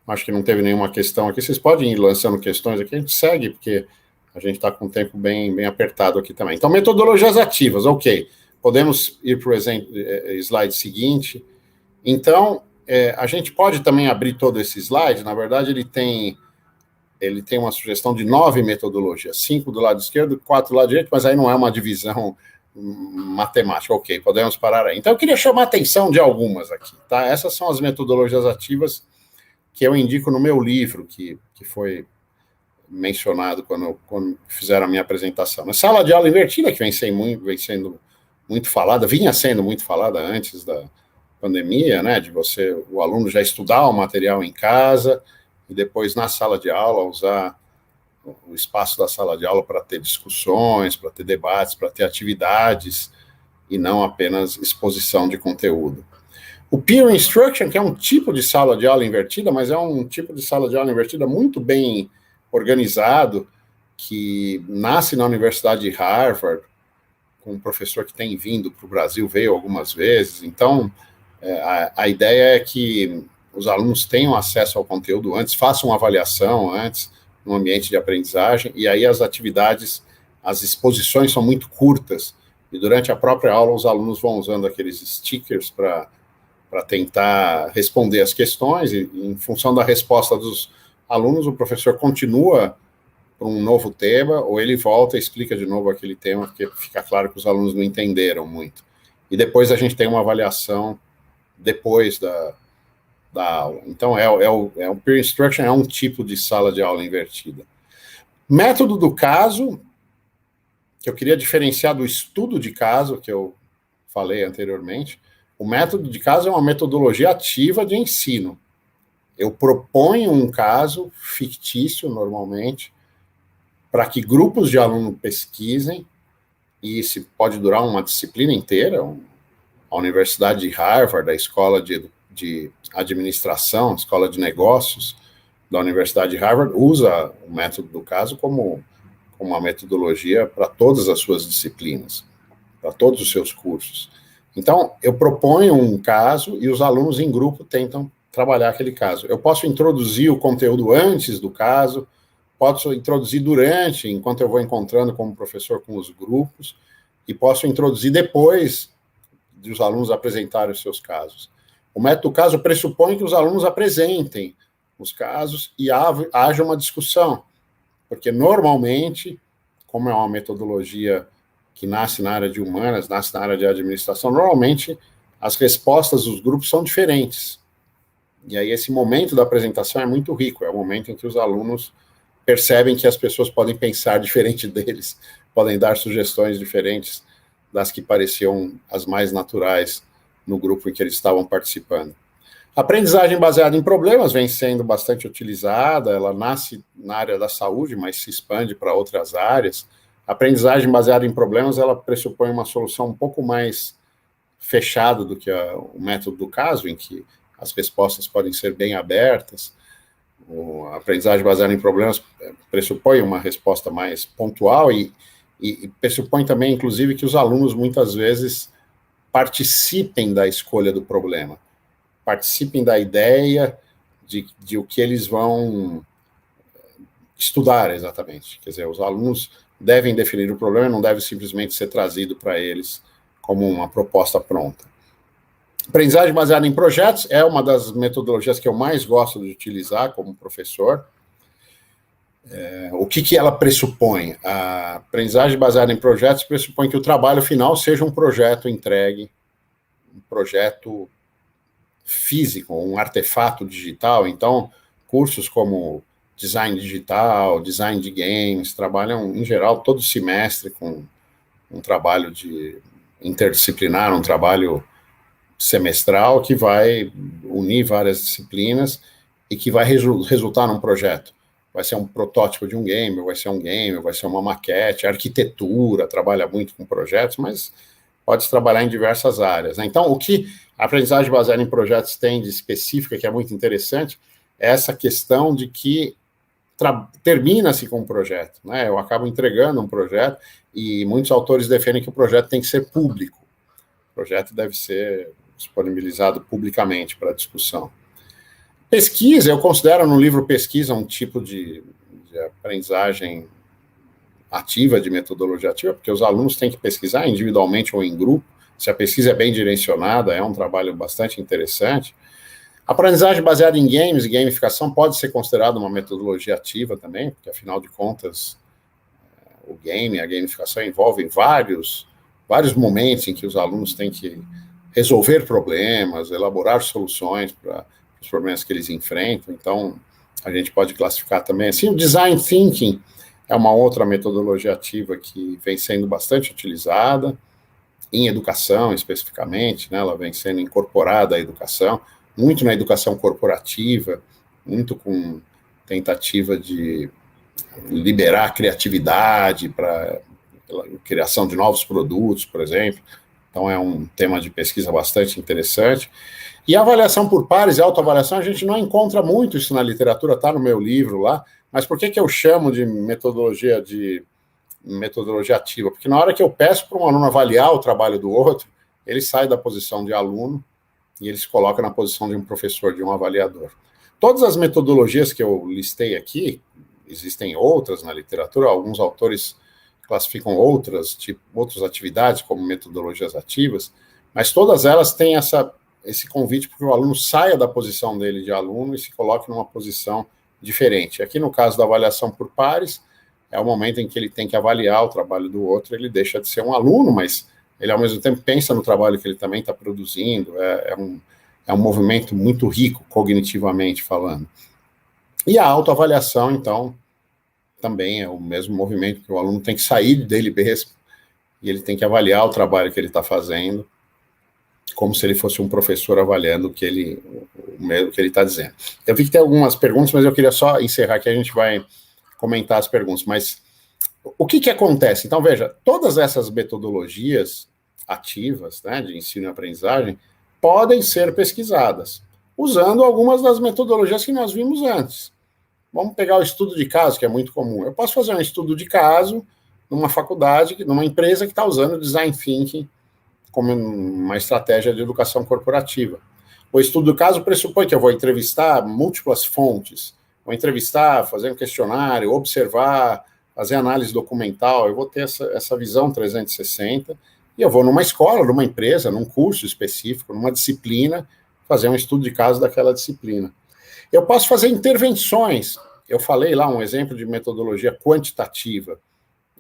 acho que não teve nenhuma questão aqui, vocês podem ir lançando questões aqui, a gente segue, porque a gente está com um tempo bem apertado aqui também. Então, metodologias ativas, ok. Podemos ir para o slide seguinte. Então, a gente pode também abrir todo esse slide, na verdade ele tem uma sugestão de 9 metodologias, 5 do lado esquerdo, 4 do lado direito, mas aí não é uma divisão matemática, ok, podemos parar aí. Então eu queria chamar a atenção de algumas aqui, tá? Essas são as metodologias ativas que eu indico no meu livro, que foi mencionado quando fizeram a minha apresentação. Na sala de aula invertida, que vem sendo muito falada, vinha sendo muito falada antes da pandemia, né, de o aluno já estudar o material em casa e depois na sala de aula usar o espaço da sala de aula para ter discussões, para ter debates, para ter atividades e não apenas exposição de conteúdo. O peer instruction, que é um tipo de sala de aula invertida, mas é um tipo de sala de aula invertida muito bem organizado, que nasce na Universidade de Harvard, com um professor que tem vindo para o Brasil, veio algumas vezes. Então, a ideia é que os alunos tenham acesso ao conteúdo antes, façam uma avaliação antes, no ambiente de aprendizagem, e aí as atividades, as exposições são muito curtas, e durante a própria aula os alunos vão usando aqueles stickers para tentar responder as questões, e em função da resposta dos alunos, o professor continua para um novo tema, ou ele volta e explica de novo aquele tema, porque fica claro que os alunos não entenderam muito. E depois a gente tem uma avaliação depois da aula. Então, o peer instruction é um tipo de sala de aula invertida. Método do caso, que eu queria diferenciar do estudo de caso, que eu falei anteriormente. O método de caso é uma metodologia ativa de ensino. Eu proponho um caso fictício, normalmente, para que grupos de alunos pesquisem, e isso pode durar uma disciplina inteira. A Universidade de Harvard, a Escola de Administração, a Escola de Negócios da Universidade de Harvard, usa o método do caso como uma metodologia para todas as suas disciplinas, para todos os seus cursos. Então, eu proponho um caso e os alunos em grupo tentam trabalhar aquele caso. Eu posso introduzir o conteúdo antes do caso, posso introduzir durante, enquanto eu vou encontrando como professor com os grupos, e posso introduzir depois de os alunos apresentarem os seus casos. O método do caso pressupõe que os alunos apresentem os casos e haja uma discussão, porque normalmente, como é uma metodologia que nasce na área de humanas, nasce na área de administração, normalmente as respostas dos grupos são diferentes. E aí esse momento da apresentação é muito rico, é o momento em que os alunos percebem que as pessoas podem pensar diferente deles, podem dar sugestões diferentes das que pareciam as mais naturais no grupo em que eles estavam participando. A aprendizagem baseada em problemas vem sendo bastante utilizada, ela nasce na área da saúde, mas se expande para outras áreas. A aprendizagem baseada em problemas, ela pressupõe uma solução um pouco mais fechada do que o método do caso, em que as respostas podem ser bem abertas. A aprendizagem baseada em problemas pressupõe uma resposta mais pontual e pressupõe também, inclusive, que os alunos muitas vezes participem da escolha do problema, participem da ideia de o que eles vão estudar exatamente. Quer dizer, os alunos devem definir o problema, não deve simplesmente ser trazido para eles como uma proposta pronta. Aprendizagem baseada em projetos é uma das metodologias que eu mais gosto de utilizar como professor. O que ela pressupõe? A aprendizagem baseada em projetos pressupõe que o trabalho final seja um projeto entregue, um projeto físico, um artefato digital. Então, cursos como design digital, design de games, trabalham, em geral, todo semestre com um trabalho interdisciplinar, um trabalho semestral que vai unir várias disciplinas e que vai resultar num projeto. Vai ser um protótipo de um game, vai ser uma maquete, arquitetura, trabalha muito com projetos, mas pode trabalhar em diversas áreas, né? Então, o que a aprendizagem baseada em projetos tem de específica, que é muito interessante, é essa questão de que termina-se com um projeto, né? Eu acabo entregando um projeto e muitos autores defendem que o projeto tem que ser público. O projeto deve ser disponibilizado publicamente para discussão. Pesquisa, eu considero no livro pesquisa um tipo de aprendizagem ativa, de metodologia ativa, porque os alunos têm que pesquisar individualmente ou em grupo. Se a pesquisa é bem direcionada, é um trabalho bastante interessante. A aprendizagem baseada em games e gamificação pode ser considerada uma metodologia ativa também, porque, afinal de contas, o game, a gamificação envolvem vários momentos em que os alunos têm que resolver problemas, elaborar soluções para os problemas que eles enfrentam. Então, a gente pode classificar também assim. O design thinking é uma outra metodologia ativa que vem sendo bastante utilizada em educação, especificamente, né? Ela vem sendo incorporada à educação, muito na educação corporativa, muito com tentativa de liberar a criatividade para a criação de novos produtos, por exemplo. Então, é um tema de pesquisa bastante interessante. E a avaliação por pares e autoavaliação, a gente não encontra muito isso na literatura, está no meu livro lá, mas por que eu chamo de metodologia ativa? Porque na hora que eu peço para um aluno avaliar o trabalho do outro, ele sai da posição de aluno e ele se coloca na posição de um professor, de um avaliador. Todas as metodologias que eu listei aqui, existem outras na literatura, alguns autores classificam outras atividades como metodologias ativas, mas todas elas têm esse convite para que o aluno saia da posição dele de aluno e se coloque numa posição diferente. Aqui, no caso da avaliação por pares, é o momento em que ele tem que avaliar o trabalho do outro, ele deixa de ser um aluno, mas ele, ao mesmo tempo, pensa no trabalho que ele também está produzindo, é um movimento muito rico, cognitivamente falando. E a autoavaliação, então, também é o mesmo movimento, que o aluno tem que sair dele mesmo, e ele tem que avaliar o trabalho que ele está fazendo, como se ele fosse um professor avaliando o que ele está dizendo. Eu vi que tem algumas perguntas, mas eu queria só encerrar que a gente vai comentar as perguntas. Mas o que acontece? Então, veja, todas essas metodologias ativas, né, de ensino e aprendizagem podem ser pesquisadas, usando algumas das metodologias que nós vimos antes. Vamos pegar o estudo de caso, que é muito comum. Eu posso fazer um estudo de caso numa faculdade, numa empresa que está usando Design Thinking como uma estratégia de educação corporativa. O estudo do caso pressupõe que eu vou entrevistar múltiplas fontes, vou entrevistar, fazer um questionário, observar, fazer análise documental, eu vou ter essa visão 360, e eu vou numa escola, numa empresa, num curso específico, numa disciplina, fazer um estudo de caso daquela disciplina. Eu posso fazer intervenções, eu falei lá um exemplo de metodologia quantitativa.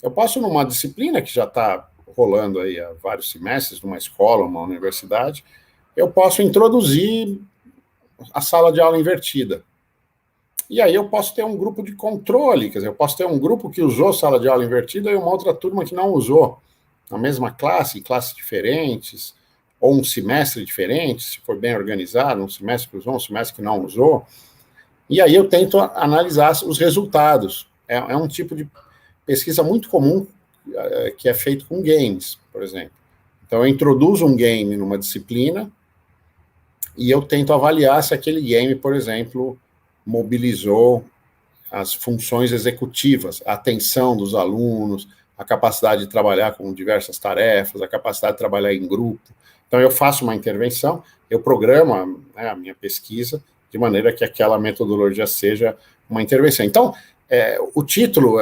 Eu posso, numa disciplina que já está rolando aí há vários semestres, numa escola, uma universidade, eu posso introduzir a sala de aula invertida. E aí eu posso ter um grupo de controle, quer dizer, eu posso ter um grupo que usou sala de aula invertida e uma outra turma que não usou, na mesma classe, em classes diferentes, ou um semestre diferente, se for bem organizado, um semestre que usou, um semestre que não usou. E aí eu tento analisar os resultados. É um tipo de pesquisa muito comum que é feito com games, por exemplo. Então, eu introduzo um game numa disciplina e eu tento avaliar se aquele game, por exemplo, mobilizou as funções executivas, a atenção dos alunos, a capacidade de trabalhar com diversas tarefas, a capacidade de trabalhar em grupo. Então, eu faço uma intervenção, eu programo, né, a minha pesquisa de maneira que aquela metodologia seja uma intervenção. Então, o título,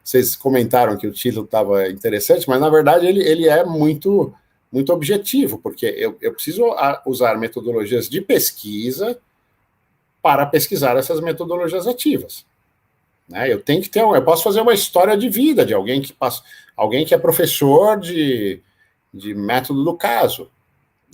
vocês comentaram que o título estava interessante, mas, na verdade, ele é muito, muito objetivo, porque eu preciso usar metodologias de pesquisa para pesquisar essas metodologias ativas. Né? Eu tenho que ter, eu posso fazer uma história de vida de alguém que é professor de método do caso.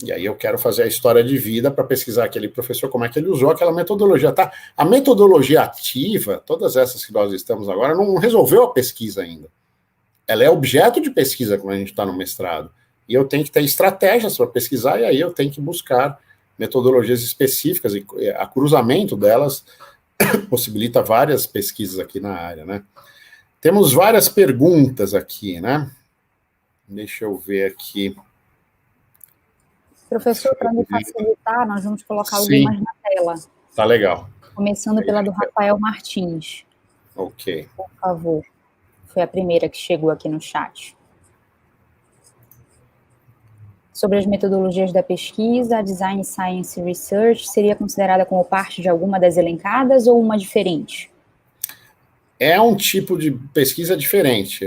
E aí eu quero fazer a história de vida para pesquisar aquele professor, como é que ele usou aquela metodologia, tá? A metodologia ativa, todas essas que nós estamos agora, não resolveu a pesquisa ainda. Ela é objeto de pesquisa quando a gente está no mestrado. E eu tenho que ter estratégias para pesquisar, e aí eu tenho que buscar metodologias específicas, e a cruzamento delas possibilita várias pesquisas aqui na área, né? Temos várias perguntas aqui, né? Deixa eu ver aqui. Professor, para me facilitar, nós vamos colocar algumas na tela. Tá legal. Começando pela do Rafael Martins. Ok. Por favor. Foi a primeira que chegou aqui no chat. Sobre as metodologias da pesquisa, a Design Science Research seria considerada como parte de alguma das elencadas ou uma diferente? É um tipo de pesquisa diferente,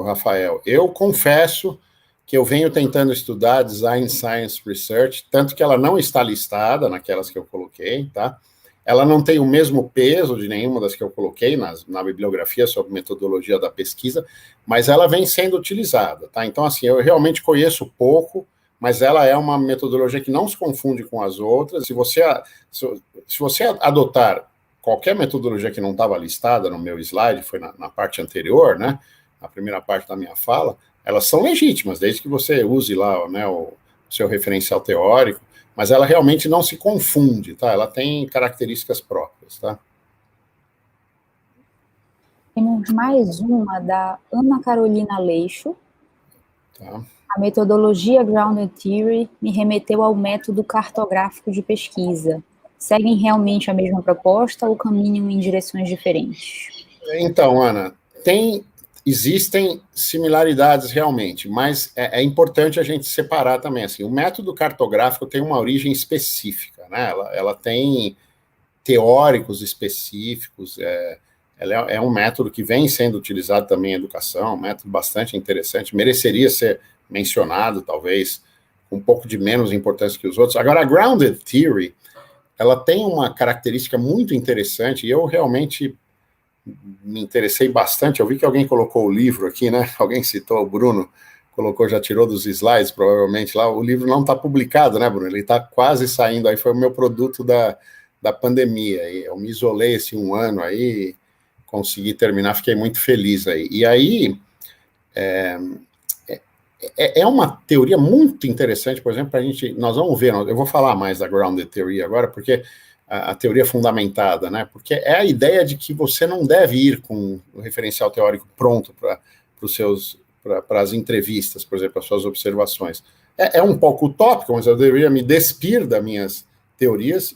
Rafael. Eu confesso que eu venho tentando estudar Design Science Research, tanto que ela não está listada naquelas que eu coloquei, tá? Ela não tem o mesmo peso de nenhuma das que eu coloquei na bibliografia sobre metodologia da pesquisa, mas ela vem sendo utilizada, tá? Então, assim, eu realmente conheço pouco, mas ela é uma metodologia que não se confunde com as outras. Se você adotar qualquer metodologia que não estava listada no meu slide, foi na parte anterior, né? Na primeira parte da minha fala, elas são legítimas, desde que você use lá, né, o seu referencial teórico, mas ela realmente não se confunde, tá? Ela tem características próprias, tá? Temos mais uma da Ana Carolina Leixo. Tá. A metodologia Grounded Theory me remeteu ao método cartográfico de pesquisa. Seguem realmente a mesma proposta ou caminham em direções diferentes? Então, Ana, existem similaridades realmente, mas é importante a gente separar também, assim, o método cartográfico tem uma origem específica, né? Ela tem teóricos específicos, ela é um método que vem sendo utilizado também em educação, um método bastante interessante, mereceria ser mencionado, talvez, com um pouco de menos importância que os outros. Agora, a Grounded Theory, ela tem uma característica muito interessante, e eu realmente me interessei bastante. Eu vi que alguém colocou o livro aqui, né? Alguém citou, o Bruno colocou, já tirou dos slides, provavelmente lá. O livro não está publicado, né, Bruno? Ele está quase saindo, aí foi o meu produto da pandemia. E eu me isolei esse um ano aí, consegui terminar, fiquei muito feliz aí. E aí, é uma teoria muito interessante, por exemplo, nós vamos ver, eu vou falar mais da grounded theory agora, porque a teoria fundamentada, né? Porque é a ideia de que você não deve ir com o referencial teórico pronto para as entrevistas, por exemplo, as suas observações. É um pouco utópico, mas eu deveria me despir das minhas teorias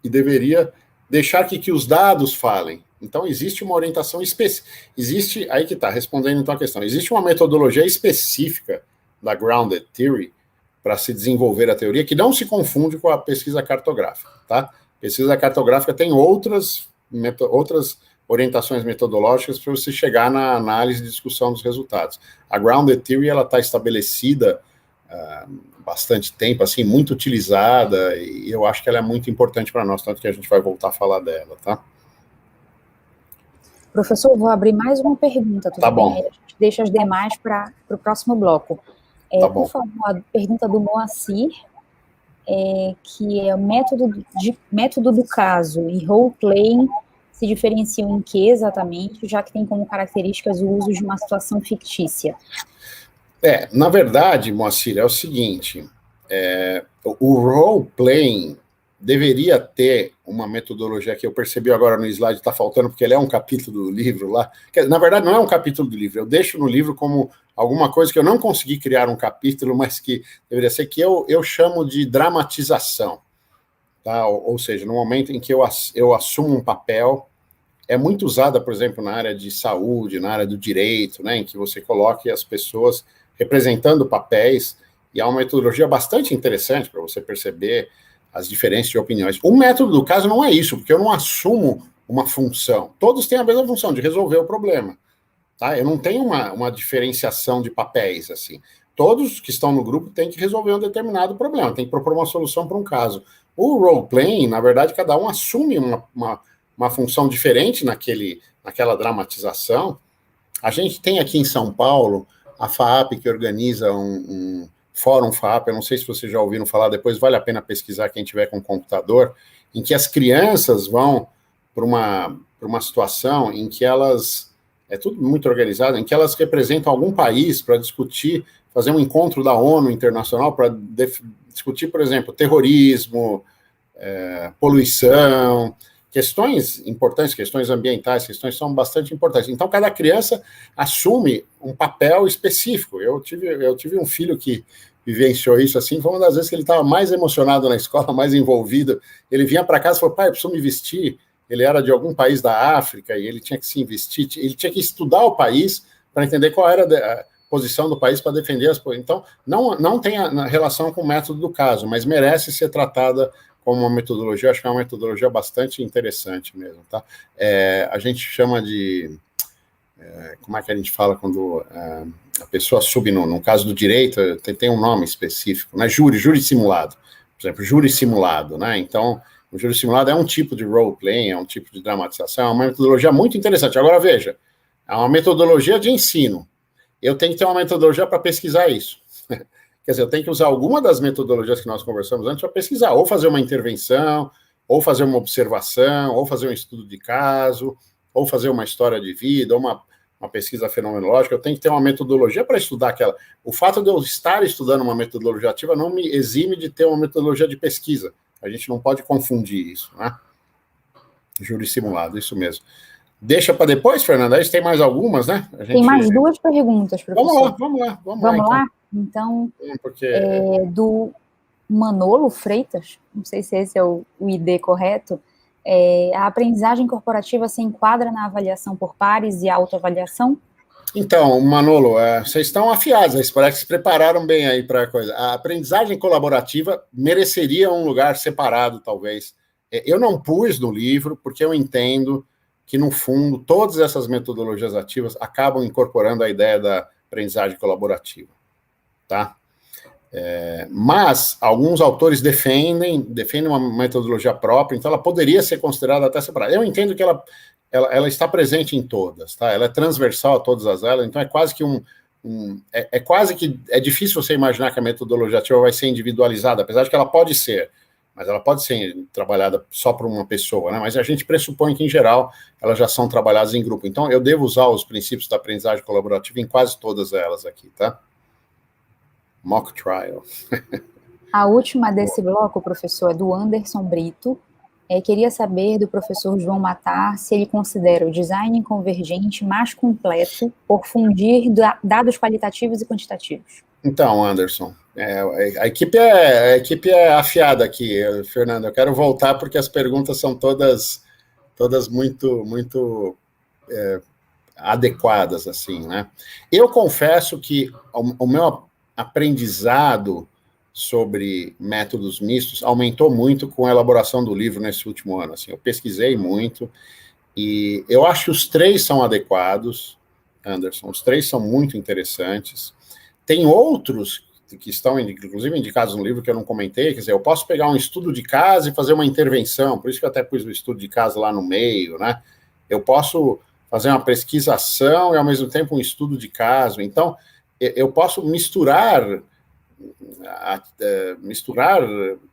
e deveria deixar que os dados falem. Então, existe uma orientação específica. Existe, aí que está, respondendo então a questão, existe uma metodologia específica da grounded theory para se desenvolver a teoria que não se confunde com a pesquisa cartográfica, tá? A pesquisa cartográfica tem outras orientações metodológicas para você chegar na análise e discussão dos resultados. A grounded theory, ela está estabelecida há bastante tempo, assim, muito utilizada, e eu acho que ela é muito importante para nós, tanto que a gente vai voltar a falar dela, tá? Professor, eu vou abrir mais uma pergunta, tudo tá bem? bom. Aí a gente deixa as demais para o próximo bloco. Tá bom. Por favor, a pergunta do Moacir, que é o método do caso e role-playing se diferenciam em que exatamente, já que tem como características o uso de uma situação fictícia? Na verdade, Moacir, é o seguinte, o role-playing deveria ter uma metodologia que eu percebi agora no slide, está faltando, porque ele é um capítulo do livro lá. Na verdade, não é um capítulo do livro, eu deixo no livro como alguma coisa que eu não consegui criar um capítulo, mas que deveria ser, que eu chamo de dramatização. Tá? Ou seja, no momento em que eu assumo um papel, é muito usada, por exemplo, na área de saúde, na área do direito, né, em que você coloque as pessoas representando papéis, e há uma metodologia bastante interessante para você perceber as diferenças de opiniões. O método do caso não é isso, porque eu não assumo uma função. Todos têm a mesma função, de resolver o problema. Tá? Eu não tenho uma diferenciação de papéis, assim. Todos que estão no grupo têm que resolver um determinado problema, tem que propor uma solução para um caso. O role-playing, na verdade, cada um assume uma função diferente naquela dramatização. A gente tem aqui em São Paulo a FAAP, que organiza um Fórum FAAP, eu não sei se vocês já ouviram falar, depois vale a pena pesquisar quem tiver com computador, em que as crianças vão para uma situação em que elas, é tudo muito organizado, em que elas representam algum país para discutir, fazer um encontro da ONU internacional para discutir, por exemplo, terrorismo, poluição, questões importantes, questões ambientais, questões são bastante importantes. Então, cada criança assume um papel específico. Eu tive um filho que vivenciou isso assim, foi uma das vezes que ele estava mais emocionado na escola, mais envolvido. Ele vinha para casa e falou, pai, eu preciso me vestir. Ele era de algum país da África e ele tinha que se investir, ele tinha que estudar o país para entender qual era a posição do país para defender as coisas. Então, não tem a relação com o método do caso, mas merece ser tratada como uma metodologia, acho que é uma metodologia bastante interessante mesmo, tá? A gente chama de... como é que a gente fala quando a pessoa sube, no caso do direito, tem um nome específico, né? Júri simulado. Por exemplo, júri simulado, né? Então, o júri simulado é um tipo de role-playing, é um tipo de dramatização, é uma metodologia muito interessante. Agora, veja, é uma metodologia de ensino. Eu tenho que ter uma metodologia para pesquisar isso. Quer dizer, eu tenho que usar alguma das metodologias que nós conversamos antes para pesquisar, ou fazer uma intervenção, ou fazer uma observação, ou fazer um estudo de caso, ou fazer uma história de vida, ou uma pesquisa fenomenológica. Eu tenho que ter uma metodologia para estudar aquela. O fato de eu estar estudando uma metodologia ativa não me exime de ter uma metodologia de pesquisa. A gente não pode confundir isso, né? Júri simulado, isso mesmo. Deixa para depois, Fernanda? Aí tem mais algumas, né? Tem mais duas perguntas, professor. Vamos lá. Vamos lá? Então, do Manolo Freitas, não sei se esse é o ID correto, a aprendizagem corporativa se enquadra na avaliação por pares e autoavaliação? Então, Manolo, vocês estão afiados, parece que se prepararam bem aí para a coisa. A aprendizagem colaborativa mereceria um lugar separado, talvez. Eu não pus no livro, porque eu entendo que, no fundo, todas essas metodologias ativas acabam incorporando a ideia da aprendizagem colaborativa. Tá? Mas alguns autores defendem uma metodologia própria, então ela poderia ser considerada até separada. Eu entendo que ela está presente em todas, tá? Ela é transversal a todas as elas, então é quase que é difícil você imaginar que a metodologia ativa vai ser individualizada, apesar de que ela pode ser, mas ela pode ser trabalhada só por uma pessoa, né? Mas a gente pressupõe que, em geral, elas já são trabalhadas em grupo. Então, eu devo usar os princípios da aprendizagem colaborativa em quase todas elas aqui, tá? mock trial. A última desse bloco, professor, é do Anderson Brito. Queria saber do professor João Matar se ele considera o design convergente mais completo por fundir dados qualitativos e quantitativos. Então, Anderson, a equipe é afiada aqui, Fernando. Eu quero voltar porque as perguntas são todas muito adequadas, assim, né? Eu confesso que o meu aprendizado sobre métodos mistos aumentou muito com a elaboração do livro nesse último ano. Assim, eu pesquisei muito e eu acho que os três são adequados, Anderson, os três são muito interessantes. Tem outros que estão, inclusive, indicados no livro que eu não comentei, quer dizer, eu posso pegar um estudo de caso e fazer uma intervenção, por isso que eu até pus o estudo de caso lá no meio, né? Eu posso fazer uma pesquisação e, ao mesmo tempo, um estudo de caso. Então, eu posso misturar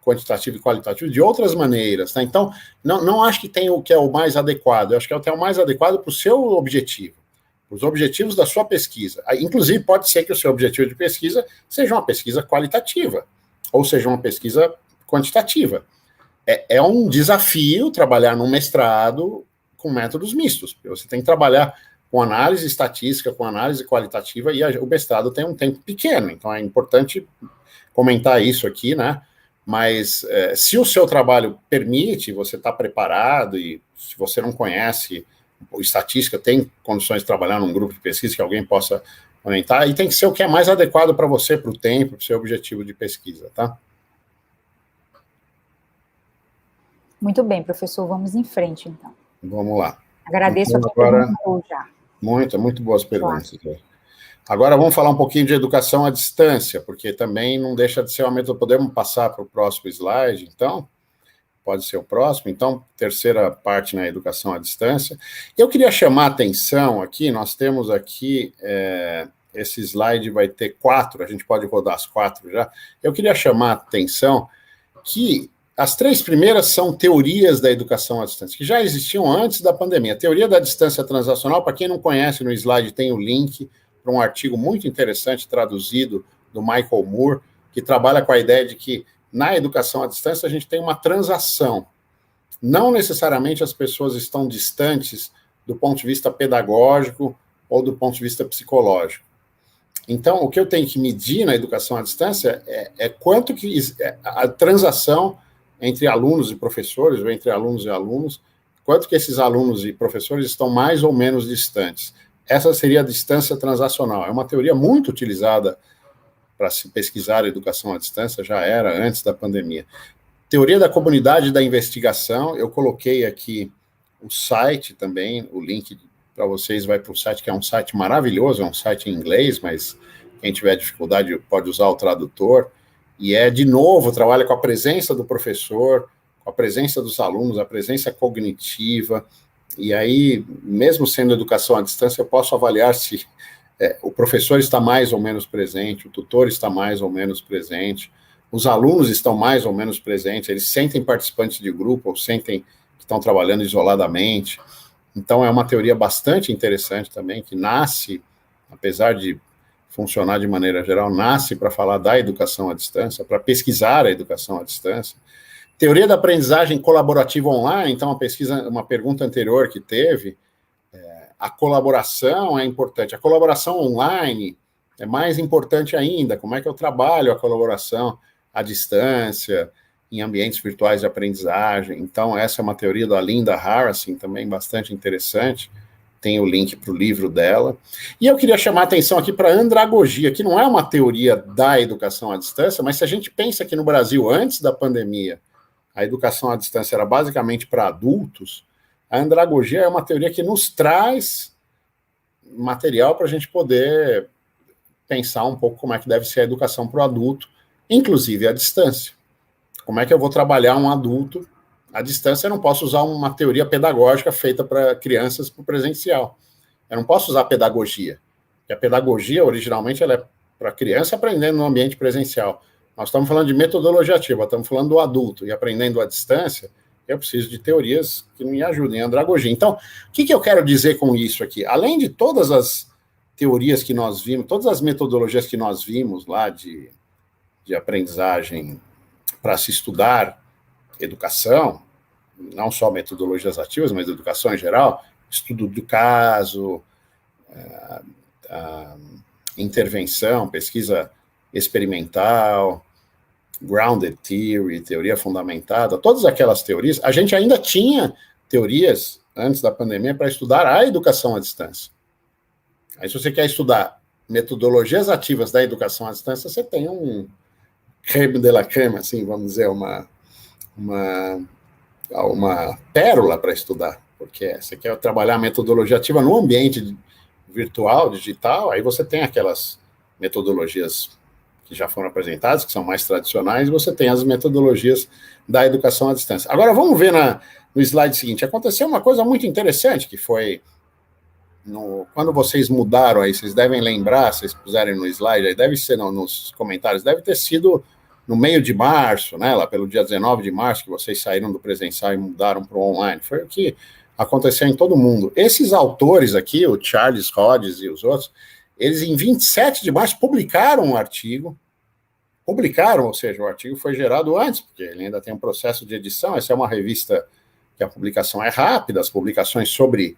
quantitativo e qualitativo de outras maneiras, tá? Então, não acho que tem o que é o mais adequado, eu acho que é o que é o mais adequado para o seu objetivo, para os objetivos da sua pesquisa. Inclusive, pode ser que o seu objetivo de pesquisa seja uma pesquisa qualitativa, ou seja uma pesquisa quantitativa. É um desafio trabalhar num mestrado com métodos mistos, porque você tem que trabalhar com análise estatística, com análise qualitativa, e o mestrado tem um tempo pequeno, então é importante comentar isso aqui, né? Mas se o seu trabalho permite, você está preparado, e se você não conhece estatística, tem condições de trabalhar num grupo de pesquisa que alguém possa orientar, e tem que ser o que é mais adequado para você, para o tempo, para o seu objetivo de pesquisa, tá? Muito bem, professor, vamos em frente, então. Vamos lá. Agradeço então, a quem perguntou já. Muito boas perguntas. Claro. Agora vamos falar um pouquinho de educação à distância, porque também não deixa de ser uma metodologia. Podemos passar para o próximo slide, então? Pode ser o próximo. Então, terceira parte na educação à distância. Eu queria chamar a atenção aqui, nós temos aqui, esse slide vai ter 4, a gente pode rodar as 4 já. Eu queria chamar a atenção que as 3 primeiras são teorias da educação à distância, que já existiam antes da pandemia. A teoria da distância transacional, para quem não conhece, no slide tem o link para um artigo muito interessante, traduzido, do Michael Moore, que trabalha com a ideia de que, na educação à distância, a gente tem uma transação. Não necessariamente as pessoas estão distantes do ponto de vista pedagógico ou do ponto de vista psicológico. Então, o que eu tenho que medir na educação à distância é quanto que a transação entre alunos e professores, ou entre alunos e alunos, quanto que esses alunos e professores estão mais ou menos distantes. Essa seria a distância transacional. É uma teoria muito utilizada para se pesquisar a educação à distância, já era antes da pandemia. Teoria da comunidade da investigação, eu coloquei aqui o site também, o link para vocês vai para o site, que é um site maravilhoso, é um site em inglês, mas quem tiver dificuldade pode usar o tradutor. E de novo, trabalha com a presença do professor, com a presença dos alunos, a presença cognitiva, e aí, mesmo sendo educação à distância, eu posso avaliar se o professor está mais ou menos presente, o tutor está mais ou menos presente, os alunos estão mais ou menos presentes, eles sentem participantes de grupo, ou sentem que estão trabalhando isoladamente. Então, é uma teoria bastante interessante também, que nasce, apesar de funcionar de maneira geral, nasce para falar da educação à distância, para pesquisar a educação à distância. Teoria da aprendizagem colaborativa online, então, uma pergunta anterior que teve, a colaboração é importante. A colaboração online é mais importante ainda. Como é que eu trabalho a colaboração à distância, em ambientes virtuais de aprendizagem? Então, essa é uma teoria da Linda Harrison, também bastante interessante. Tem o link para o livro dela. E eu queria chamar a atenção aqui para a andragogia, que não é uma teoria da educação à distância, mas se a gente pensa que no Brasil, antes da pandemia, a educação à distância era basicamente para adultos, a andragogia é uma teoria que nos traz material para a gente poder pensar um pouco como é que deve ser a educação para o adulto, inclusive à distância. Como é que eu vou trabalhar um adulto à distância? Eu não posso usar uma teoria pedagógica feita para crianças para o presencial. Eu não posso usar pedagogia, porque a pedagogia, originalmente, ela é para criança aprendendo no ambiente presencial. Nós estamos falando de metodologia ativa, estamos falando do adulto, e aprendendo à distância, eu preciso de teorias que me ajudem, andragogia. Então, o que eu quero dizer com isso aqui? Além de todas as teorias que nós vimos, todas as metodologias que nós vimos lá de de aprendizagem para se estudar educação, não só metodologias ativas, mas educação em geral, estudo do caso, intervenção, pesquisa experimental, grounded theory, teoria fundamentada, todas aquelas teorias. A gente ainda tinha teorias, antes da pandemia, para estudar a educação à distância. Aí, se você quer estudar metodologias ativas da educação à distância, você tem um creme de la creme, assim, vamos dizer, uma pérola para estudar, porque você quer trabalhar a metodologia ativa no ambiente virtual, digital, aí você tem aquelas metodologias que já foram apresentadas, que são mais tradicionais, e você tem as metodologias da educação à distância. Agora, vamos ver no slide seguinte. Aconteceu uma coisa muito interessante, que foi, quando vocês mudaram aí, vocês devem lembrar, se vocês puserem no slide, aí deve ser nos comentários, deve ter sido no meio de março, né, lá pelo dia 19 de março, que vocês saíram do presencial e mudaram para o online. Foi o que aconteceu em todo mundo. Esses autores aqui, o Charles Hodges e os outros, eles em 27 de março publicaram um artigo, ou seja, o artigo foi gerado antes, porque ele ainda tem um processo de edição. Essa é uma revista que a publicação é rápida, as publicações sobre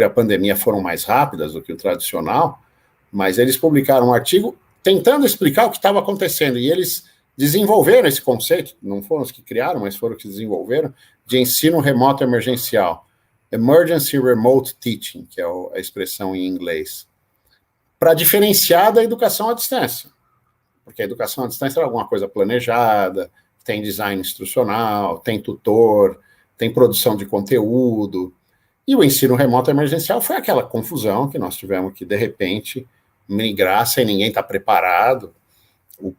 a pandemia foram mais rápidas do que o tradicional, mas eles publicaram um artigo tentando explicar o que estava acontecendo, e eles desenvolveram esse conceito, não foram os que criaram, mas foram os que desenvolveram, de ensino remoto emergencial, Emergency Remote Teaching, que é a expressão em inglês, para diferenciar da educação à distância, porque a educação à distância é alguma coisa planejada, tem design instrucional, tem tutor, tem produção de conteúdo, e o ensino remoto emergencial foi aquela confusão que nós tivemos que, de repente, migrar sem ninguém estar preparado.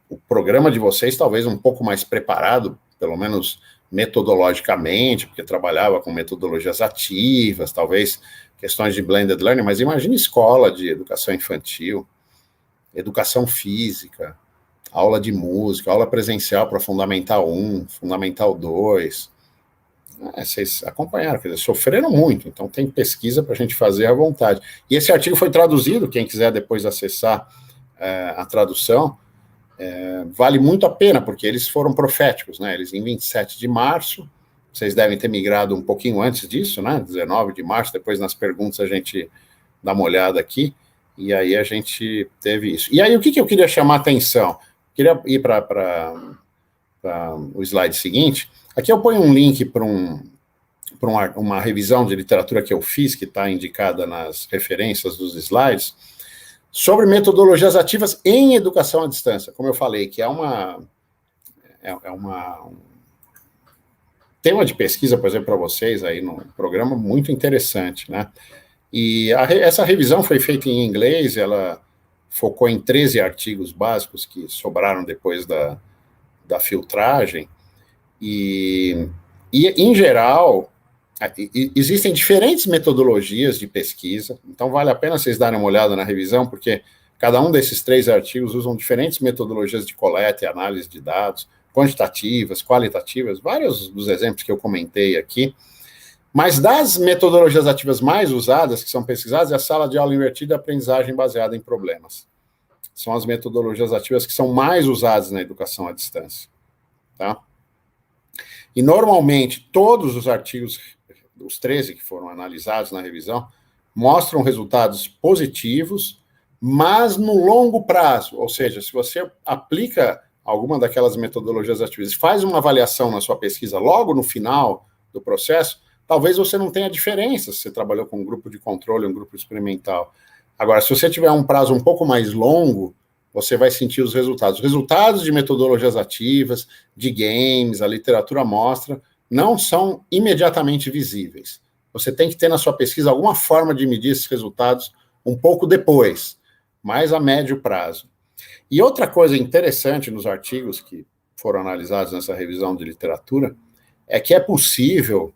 O programa de vocês talvez um pouco mais preparado, pelo menos metodologicamente, porque trabalhava com metodologias ativas, talvez questões de blended learning, mas imagine escola de educação infantil, educação física, aula de música, aula presencial para Fundamental 1, Fundamental 2. Vocês acompanharam, quer dizer, sofreram muito, então tem pesquisa para a gente fazer à vontade. E esse artigo foi traduzido, quem quiser depois acessar a tradução, vale muito a pena, porque eles foram proféticos, né? Eles, em 27 de março, vocês devem ter migrado um pouquinho antes disso, né? 19 de março, depois nas perguntas a gente dá uma olhada aqui, e aí a gente teve isso. E aí, o que eu queria chamar a atenção? Queria ir para o slide seguinte. Aqui eu ponho um link para uma revisão de literatura que eu fiz, que está indicada nas referências dos slides, sobre metodologias ativas em educação à distância, como eu falei, que é um tema de pesquisa, por exemplo, para vocês aí no programa, muito interessante, né? E essa revisão foi feita em inglês, ela focou em 13 artigos básicos que sobraram depois da filtragem, e em geral, existem diferentes metodologias de pesquisa, então vale a pena vocês darem uma olhada na revisão, porque cada um desses 3 artigos usam diferentes metodologias de coleta e análise de dados, quantitativas, qualitativas, vários dos exemplos que eu comentei aqui, mas das metodologias ativas mais usadas, que são pesquisadas, é a sala de aula invertida e aprendizagem baseada em problemas. São as metodologias ativas que são mais usadas na educação à distância, tá? E, normalmente, todos os artigos, os 13 que foram analisados na revisão, mostram resultados positivos, mas no longo prazo, ou seja, se você aplica alguma daquelas metodologias ativas, faz uma avaliação na sua pesquisa logo no final do processo, talvez você não tenha diferença se você trabalhou com um grupo de controle, um grupo experimental. Agora, se você tiver um prazo um pouco mais longo, você vai sentir os resultados. Os resultados de metodologias ativas, de games, a literatura mostra, não são imediatamente visíveis. Você tem que ter na sua pesquisa alguma forma de medir esses resultados um pouco depois, mais a médio prazo. E outra coisa interessante nos artigos que foram analisados nessa revisão de literatura é que é possível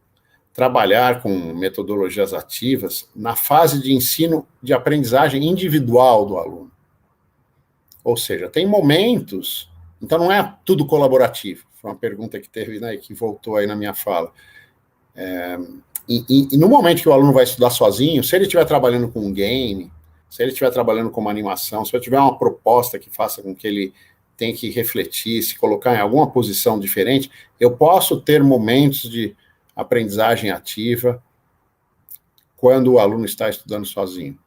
trabalhar com metodologias ativas na fase de ensino de aprendizagem individual do aluno. Ou seja, tem momentos, então não é tudo colaborativo, foi uma pergunta que teve, né, que voltou aí na minha fala. E no momento que o aluno vai estudar sozinho, se ele estiver trabalhando com um game, se ele estiver trabalhando com uma animação, se eu tiver uma proposta que faça com que ele tem que refletir, se colocar em alguma posição diferente, eu posso ter momentos de aprendizagem ativa quando o aluno está estudando sozinho,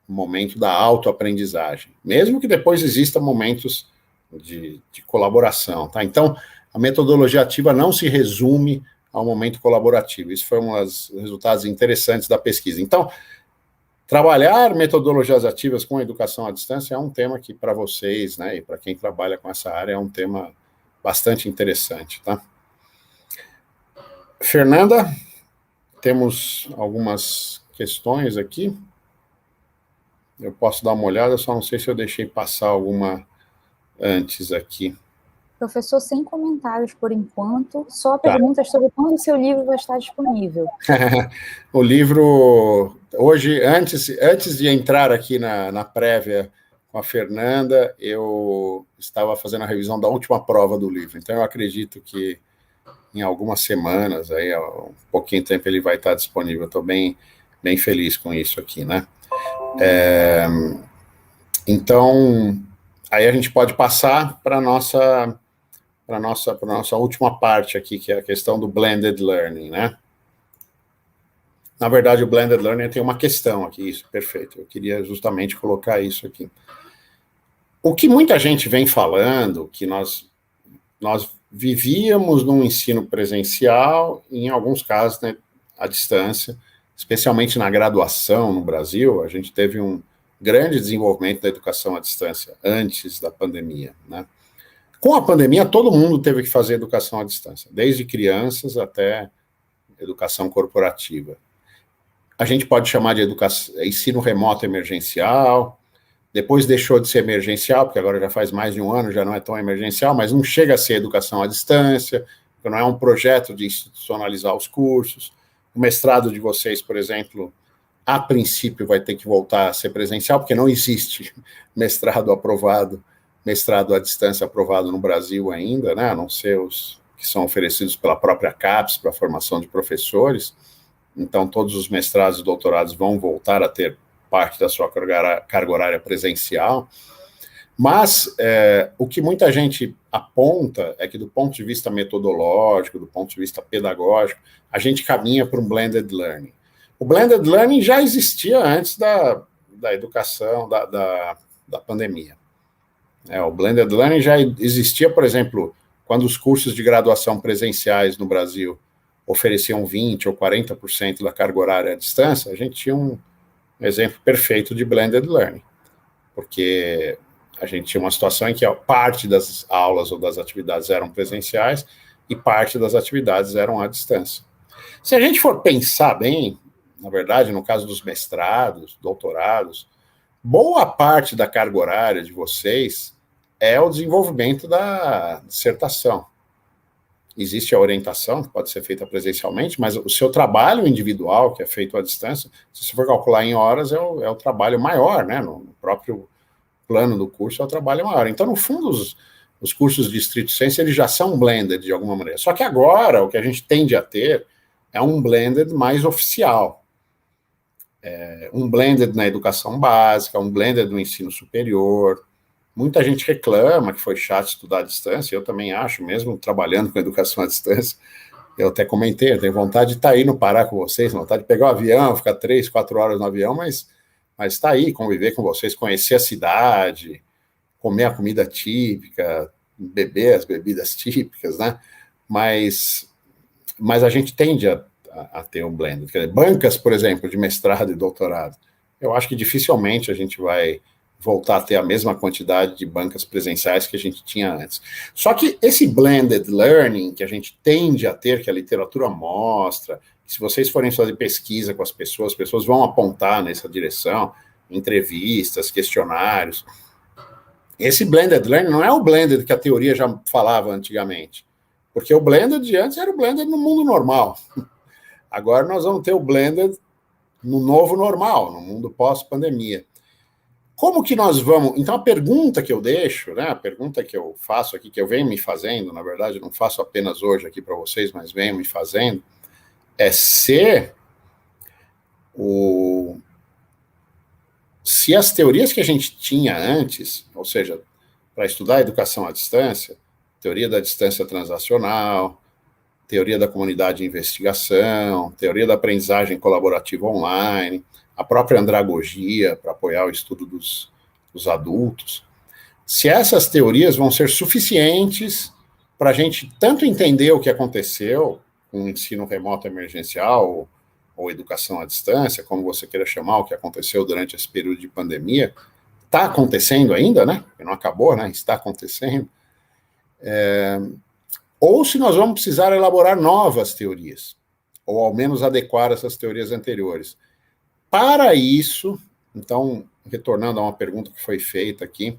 o momento da autoaprendizagem, mesmo que depois existam momentos de colaboração, tá? Então, a metodologia ativa não se resume ao momento colaborativo. Isso foi um dos resultados interessantes da pesquisa. Então, trabalhar metodologias ativas com educação à distância é um tema que, para vocês, né, e para quem trabalha com essa área, é um tema bastante interessante, tá? Fernanda, temos algumas questões aqui. Eu posso dar uma olhada, só não sei se eu deixei passar alguma antes aqui. Professor, sem comentários por enquanto, só perguntas sobre quando o seu livro vai estar disponível. O livro, hoje, antes de entrar aqui na prévia com a Fernanda, eu estava fazendo a revisão da última prova do livro, então eu acredito que em algumas semanas, aí, um pouquinho de tempo ele vai estar disponível. Estou bem feliz com isso aqui, né? Então, aí a gente pode passar para a nossa última parte aqui, que é a questão do blended learning, né? Na verdade, o blended learning tem uma questão aqui, isso, perfeito. Eu queria justamente colocar isso aqui. O que muita gente vem falando, que nós vivíamos num ensino presencial, em alguns casos, né, à distância, especialmente na graduação no Brasil, a gente teve um grande desenvolvimento da educação à distância antes da pandemia, né? Com a pandemia, todo mundo teve que fazer educação à distância, desde crianças até educação corporativa. A gente pode chamar de ensino remoto emergencial, depois deixou de ser emergencial, porque agora já faz mais de um ano, já não é tão emergencial, mas não chega a ser educação à distância, não é um projeto de institucionalizar os cursos. O mestrado de vocês, por exemplo, a princípio vai ter que voltar a ser presencial, porque não existe mestrado à distância aprovado no Brasil ainda, né, a não ser os que são oferecidos pela própria CAPES para a formação de professores. Então, todos os mestrados e doutorados vão voltar a ter parte da sua carga horária presencial, mas o que muita gente aponta é que, do ponto de vista metodológico, do ponto de vista pedagógico, a gente caminha para um blended learning. O blended learning já existia antes da educação, da pandemia. O blended learning já existia, por exemplo, quando os cursos de graduação presenciais no Brasil ofereciam 20% ou 40% da carga horária à distância, a gente tinha um exemplo perfeito de blended learning, porque a gente tinha uma situação em que parte das aulas ou das atividades eram presenciais e parte das atividades eram à distância. Se a gente for pensar bem, na verdade, no caso dos mestrados, doutorados, boa parte da carga horária de vocês é o desenvolvimento da dissertação. Existe a orientação, que pode ser feita presencialmente, mas o seu trabalho individual, que é feito à distância, se você for calcular em horas, é o trabalho maior, né? No próprio plano do curso é o trabalho maior. Então, no fundo, os cursos de estrito sensu, eles já são blended de alguma maneira. Só que agora, o que a gente tende a ter é um blended mais oficial. Um blended na educação básica, um blended no ensino superior. Muita gente reclama que foi chato estudar à distância, eu também acho, mesmo trabalhando com educação à distância. Eu até comentei, eu tenho vontade de estar aí no Pará com vocês, vontade de pegar o avião, ficar 3, 4 horas no avião, mas estar aí, conviver com vocês, conhecer a cidade, comer a comida típica, beber as bebidas típicas, né? Mas a gente tende a ter um blend. Quer dizer, bancas, por exemplo, de mestrado e doutorado, eu acho que dificilmente a gente vai voltar a ter a mesma quantidade de bancas presenciais que a gente tinha antes. Só que esse blended learning que a gente tende a ter, que a literatura mostra, que se vocês forem fazer pesquisa com as pessoas vão apontar nessa direção, entrevistas, questionários. Esse blended learning não é o blended que a teoria já falava antigamente, porque o blended de antes era o blended no mundo normal. Agora nós vamos ter o blended no novo normal, no mundo pós-pandemia. Como que nós vamos... Então, a pergunta que eu deixo, né, a pergunta que eu faço aqui, que eu venho me fazendo, na verdade, não faço apenas hoje aqui para vocês, mas venho me fazendo, é se as teorias que a gente tinha antes, ou seja, para estudar a educação à distância, teoria da distância transacional, teoria da comunidade de investigação, teoria da aprendizagem colaborativa online, a própria andragogia para apoiar o estudo dos adultos. Se essas teorias vão ser suficientes para a gente tanto entender o que aconteceu com o ensino remoto emergencial ou educação à distância, como você queira chamar, o que aconteceu durante esse período de pandemia, está acontecendo ainda, né? Não acabou, né? Está acontecendo. Ou se nós vamos precisar elaborar novas teorias, ou ao menos adequar essas teorias anteriores. Para isso, então, retornando a uma pergunta que foi feita aqui,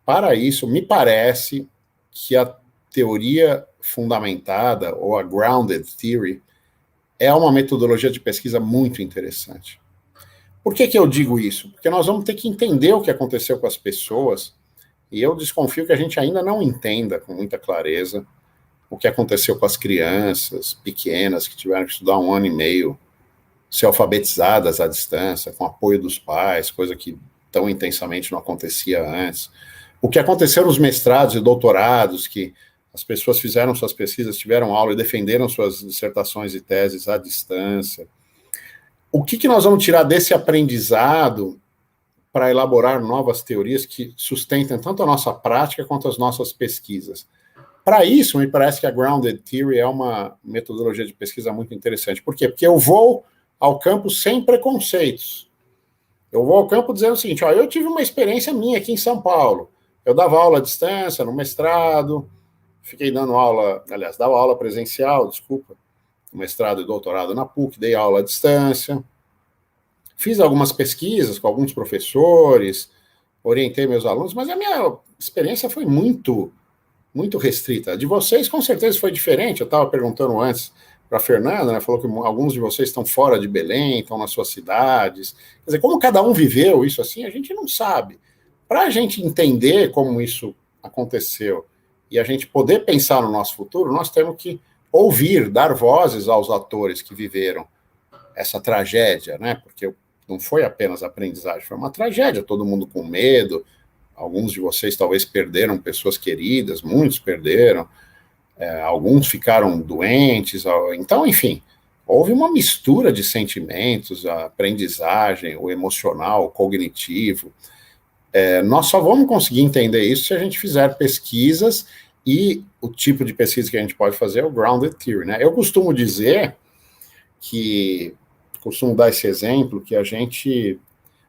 para isso, me parece que a teoria fundamentada, ou a grounded theory, é uma metodologia de pesquisa muito interessante. Por que eu digo isso? Porque nós vamos ter que entender o que aconteceu com as pessoas, e eu desconfio que a gente ainda não entenda com muita clareza o que aconteceu com as crianças pequenas que tiveram que estudar 1 ano e meio, ser alfabetizadas à distância, com apoio dos pais, coisa que tão intensamente não acontecia antes. O que aconteceu nos mestrados e doutorados, que as pessoas fizeram suas pesquisas, tiveram aula e defenderam suas dissertações e teses à distância. O que nós vamos tirar desse aprendizado para elaborar novas teorias que sustentem tanto a nossa prática quanto as nossas pesquisas? Para isso, me parece que a Grounded Theory é uma metodologia de pesquisa muito interessante. Por quê? Porque eu vou ao campo sem preconceitos. Eu vou ao campo dizendo o seguinte, eu tive uma experiência minha aqui em São Paulo. Eu dava aula à distância, no mestrado, fiquei dando aula, aliás, dava aula presencial, no mestrado e doutorado na PUC, dei aula à distância, fiz algumas pesquisas com alguns professores, orientei meus alunos, mas a minha experiência foi muito restrita. A de vocês, com certeza, foi diferente. Eu estava perguntando antes para a Fernanda, né, falou que alguns de vocês estão fora de Belém, estão nas suas cidades. Quer dizer, como cada um viveu isso assim, a gente não sabe. Para a gente entender como isso aconteceu e a gente poder pensar no nosso futuro, nós temos que ouvir, dar vozes aos atores que viveram essa tragédia, né? Porque não foi apenas aprendizagem, foi uma tragédia, todo mundo com medo. Alguns de vocês talvez perderam pessoas queridas, muitos perderam, alguns ficaram doentes. Então, enfim, houve uma mistura de sentimentos, a aprendizagem, o emocional, o cognitivo. Nós só vamos conseguir entender isso se a gente fizer pesquisas, e o tipo de pesquisa que a gente pode fazer é o Grounded Theory, né? Eu costumo dizer costumo dar esse exemplo, que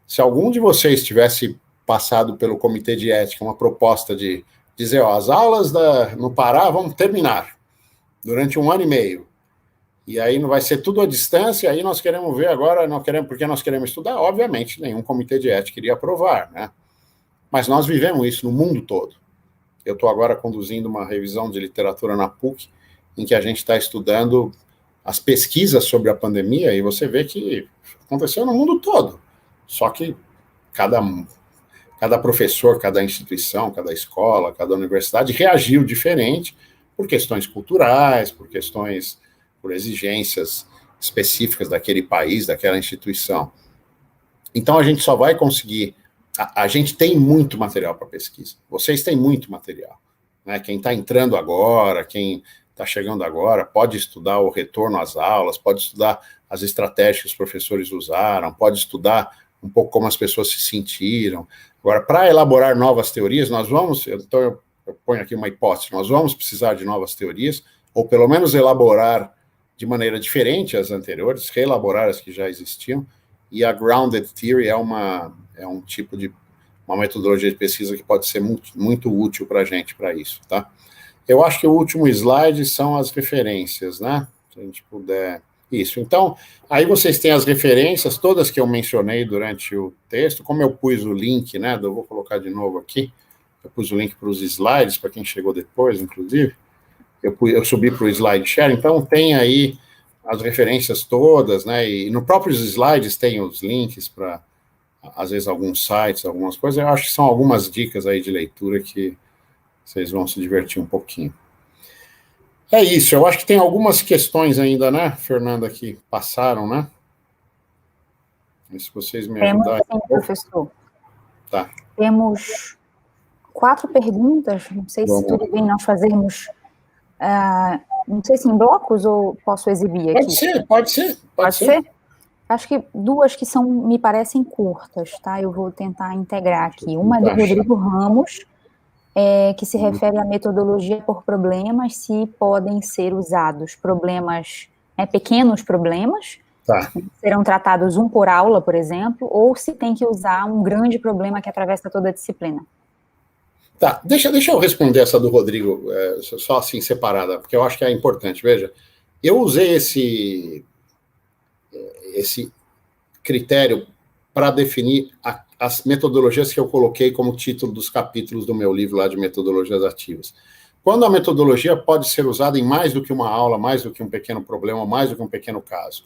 se algum de vocês tivesse passado pelo comitê de ética uma proposta de dizer, as aulas no Pará vão terminar durante 1 ano e meio, e aí não vai ser tudo à distância, aí nós queremos ver agora, porque nós queremos estudar, obviamente, nenhum comitê de ética iria aprovar, né? Mas nós vivemos isso no mundo todo. Eu estou agora conduzindo uma revisão de literatura na PUC, em que a gente está estudando as pesquisas sobre a pandemia, e você vê que aconteceu no mundo todo. Só que cada professor, cada instituição, cada escola, cada universidade reagiu diferente por questões culturais, por exigências específicas daquele país, daquela instituição. Então, a gente só vai conseguir... A gente tem muito material para pesquisa. Vocês têm muito material, né? Quem está entrando agora, quem está chegando agora, pode estudar o retorno às aulas, pode estudar as estratégias que os professores usaram, pode estudar um pouco como as pessoas se sentiram. Agora, para elaborar novas teorias, então eu ponho aqui uma hipótese, nós vamos precisar de novas teorias, ou pelo menos elaborar de maneira diferente as anteriores, reelaborar as que já existiam, e a Grounded Theory é um tipo de uma metodologia de pesquisa que pode ser muito, muito útil para a gente, para isso, tá? Eu acho que o último slide são as referências, né? Se a gente puder... Isso. Então, aí vocês têm as referências, todas que eu mencionei durante o texto, como eu pus o link, né? Eu vou colocar de novo aqui, eu pus o link para os slides, para quem chegou depois, inclusive, eu subi para o slide share, então tem aí as referências todas, né? E no próprios slides tem os links para, às vezes, alguns sites, algumas coisas. Eu acho que são algumas dicas aí de leitura que vocês vão se divertir um pouquinho. É isso, eu acho que tem algumas questões ainda, né, Fernanda, que passaram, né? Se vocês me ajudarem. Temos sim, professor. Tá. Temos 4 perguntas, não sei se tudo bem nós fazermos, não sei se em blocos ou posso exibir aqui. Pode ser. Acho que 2 que me parecem curtas, tá? Eu vou tentar integrar aqui. Uma é do Rodrigo Ramos, que se refere à metodologia por problemas, se podem ser usados problemas, pequenos problemas, serão tratados um por aula, por exemplo, ou se tem que usar um grande problema que atravessa toda a disciplina. Tá, deixa eu responder essa do Rodrigo, só assim, separada, porque eu acho que é importante. Veja, eu usei esse critério para definir as metodologias que eu coloquei como título dos capítulos do meu livro lá de metodologias ativas. Quando a metodologia pode ser usada em mais do que uma aula, mais do que um pequeno problema, mais do que um pequeno caso.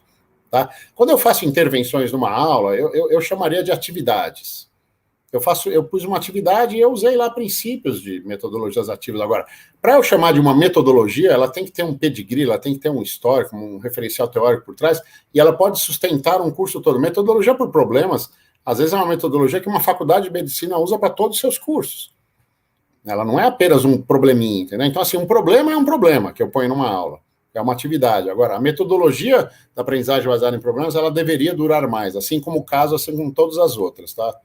Tá? Quando eu faço intervenções numa aula, eu chamaria de atividades. Eu pus uma atividade e eu usei lá princípios de metodologias ativas. Agora, para eu chamar de uma metodologia, ela tem que ter um pedigree, ela tem que ter um histórico, um referencial teórico por trás, e ela pode sustentar um curso todo. Metodologia por problemas, às vezes é uma metodologia que uma faculdade de medicina usa para todos os seus cursos. Ela não é apenas um probleminha, entendeu? Então, assim, um problema é um problema que eu ponho numa aula. É uma atividade. Agora, a metodologia da aprendizagem baseada em problemas, ela deveria durar mais, assim como o caso, assim como todas as outras, tá?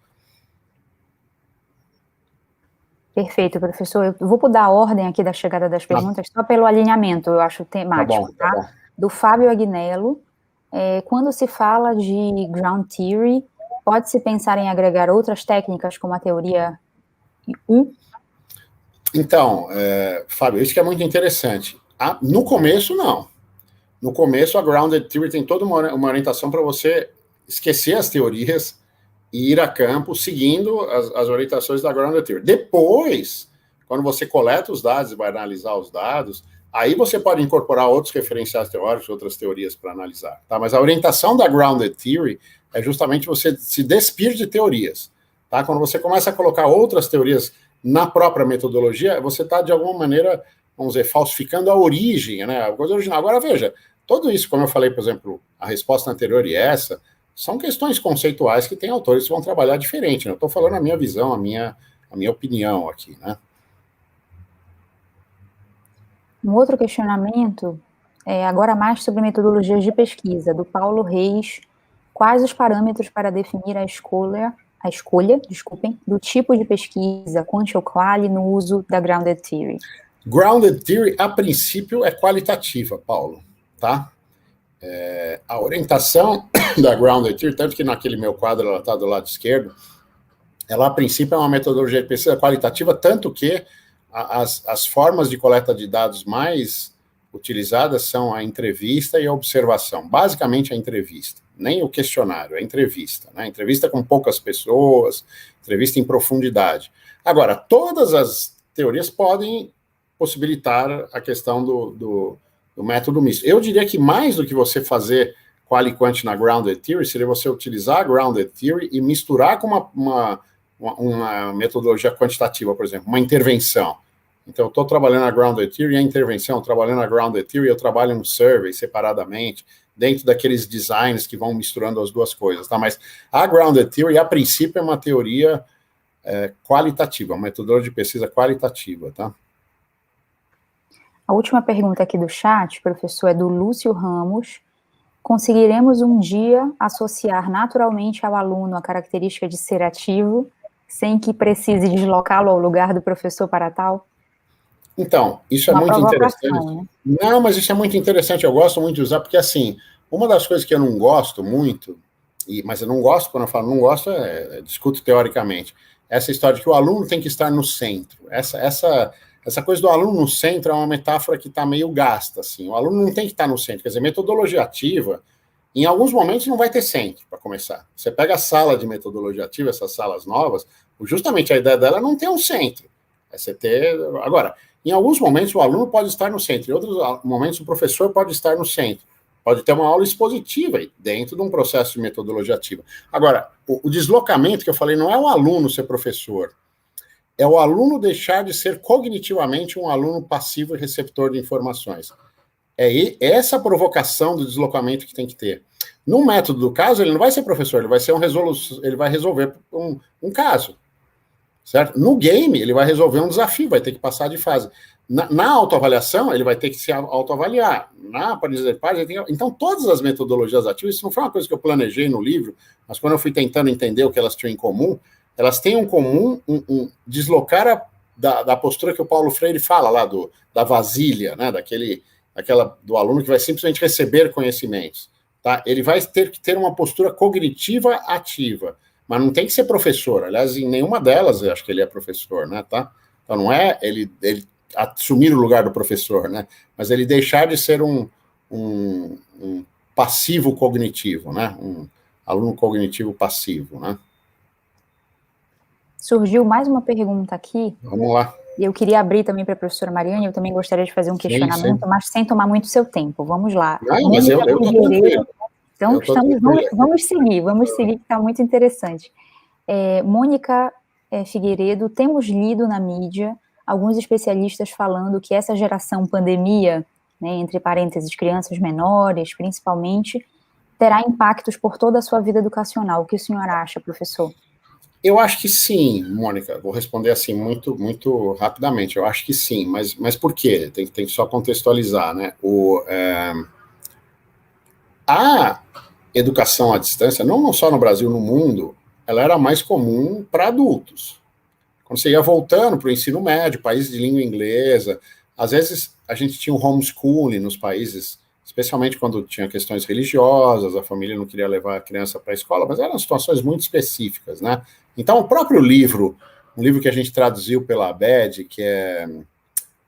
Perfeito, professor. Eu vou mudar a ordem aqui da chegada das perguntas, só pelo alinhamento, eu acho temático, tá? Bom. Do Fábio Agnello, quando se fala de ground theory, pode-se pensar em agregar outras técnicas como a teoria 1? Então, Fábio, isso que é muito interessante. No começo, não. No começo, a Grounded Theory tem toda uma orientação para você esquecer as teorias e ir a campo seguindo as orientações da Grounded Theory. Depois, quando você coleta os dados e vai analisar os dados, aí você pode incorporar outros referenciais teóricos, outras teorias para analisar. Tá? Mas a orientação da Grounded Theory é justamente você se despir de teorias. Tá? Quando você começa a colocar outras teorias na própria metodologia, você está, de alguma maneira, vamos dizer, falsificando a origem, né? A coisa original. Agora, veja, tudo isso, como eu falei, por exemplo, a resposta anterior e essa, são questões conceituais que tem autores que vão trabalhar diferente. Né? Eu estou falando a minha visão, a minha opinião aqui, né? Um outro questionamento, agora mais sobre metodologias de pesquisa, do Paulo Reis. Quais os parâmetros para definir a escolha, do tipo de pesquisa, quanti ou quali, no uso da Grounded Theory? Grounded Theory, a princípio, é qualitativa, Paulo, tá? A orientação da Grounded Theory, tanto que naquele meu quadro ela está do lado esquerdo, ela, a princípio, é uma metodologia de pesquisa qualitativa, tanto que as formas de coleta de dados mais utilizadas são a entrevista e a observação. Basicamente, a entrevista, nem o questionário, a entrevista, né? Entrevista com poucas pessoas, entrevista em profundidade. Agora, todas as teorias podem possibilitar a questão do método misto. Eu diria que mais do que você fazer qual e quant na Grounded Theory, seria você utilizar a Grounded Theory e misturar com uma metodologia quantitativa, por exemplo, uma intervenção. Então, eu estou trabalhando a Grounded Theory e a intervenção, trabalhando a Grounded Theory, eu trabalho um survey separadamente, dentro daqueles designs que vão misturando as duas coisas, tá? Mas a Grounded Theory, a princípio, é uma teoria qualitativa, uma metodologia de pesquisa qualitativa, tá? A última pergunta aqui do chat, professor, é do Lúcio Ramos. Conseguiremos um dia associar naturalmente ao aluno a característica de ser ativo, sem que precise deslocá-lo ao lugar do professor para tal? Então, isso é muito interessante. Né? Não, mas isso é muito interessante, eu gosto muito de usar, porque assim, uma das coisas que eu não gosto muito, mas eu não gosto, quando eu falo não gosto, discuto teoricamente, essa história de que o aluno tem que estar no centro. Essa coisa do aluno no centro é uma metáfora que está meio gasta, assim. O aluno não tem que estar no centro. Quer dizer, metodologia ativa, em alguns momentos não vai ter centro, para começar. Você pega a sala de metodologia ativa, essas salas novas, justamente a ideia dela é não ter um centro. É você ter... Agora, em alguns momentos o aluno pode estar no centro, em outros momentos o professor pode estar no centro. Pode ter uma aula expositiva aí, dentro de um processo de metodologia ativa. Agora, o deslocamento que eu falei não é o aluno ser professor, é o aluno deixar de ser cognitivamente um aluno passivo e receptor de informações. É essa provocação do deslocamento que tem que ter. No método do caso, ele não vai ser professor, ele vai ser ele vai resolver um caso. certo? No game, ele vai resolver um desafio, vai ter que passar de fase. Na autoavaliação, ele vai ter que se autoavaliar. Na aprendizagem de pares, então, todas as metodologias ativas, isso não foi uma coisa que eu planejei no livro, mas quando eu fui tentando entender o que elas tinham em comum, elas têm em comum deslocar da postura que o Paulo Freire fala lá, da vasilha, né, do aluno que vai simplesmente receber conhecimentos. Tá? Ele vai ter que ter uma postura cognitiva ativa, mas não tem que ser professor. Aliás, em nenhuma delas eu acho que ele é professor, né? Tá? Então não é ele assumir o lugar do professor, né? Mas ele deixar de ser um passivo cognitivo, né? Um aluno cognitivo passivo, né? Surgiu mais uma pergunta aqui. Vamos lá. E eu queria abrir também para a professora Mariane, eu também gostaria de fazer um questionamento, sim. Mas sem tomar muito seu tempo. Vamos lá. Não, mas eu estou tranquilo. Então, vamos seguir, que está muito interessante. Mônica Figueiredo, temos lido na mídia alguns especialistas falando que essa geração pandemia, né, entre parênteses, crianças menores, principalmente, terá impactos por toda a sua vida educacional. O que o senhor acha, professor? Eu acho que sim, Mônica. Vou responder assim muito, muito rapidamente. Eu acho que sim, mas por quê? Tem que só contextualizar, né? A educação à distância, não só no Brasil, no mundo, ela era mais comum para adultos. Quando você ia voltando para o ensino médio, países de língua inglesa, às vezes a gente tinha um homeschooling nos países, especialmente quando tinha questões religiosas, a família não queria levar a criança para a escola, mas eram situações muito específicas, né? Então, o próprio livro, um livro que a gente traduziu pela ABED, que é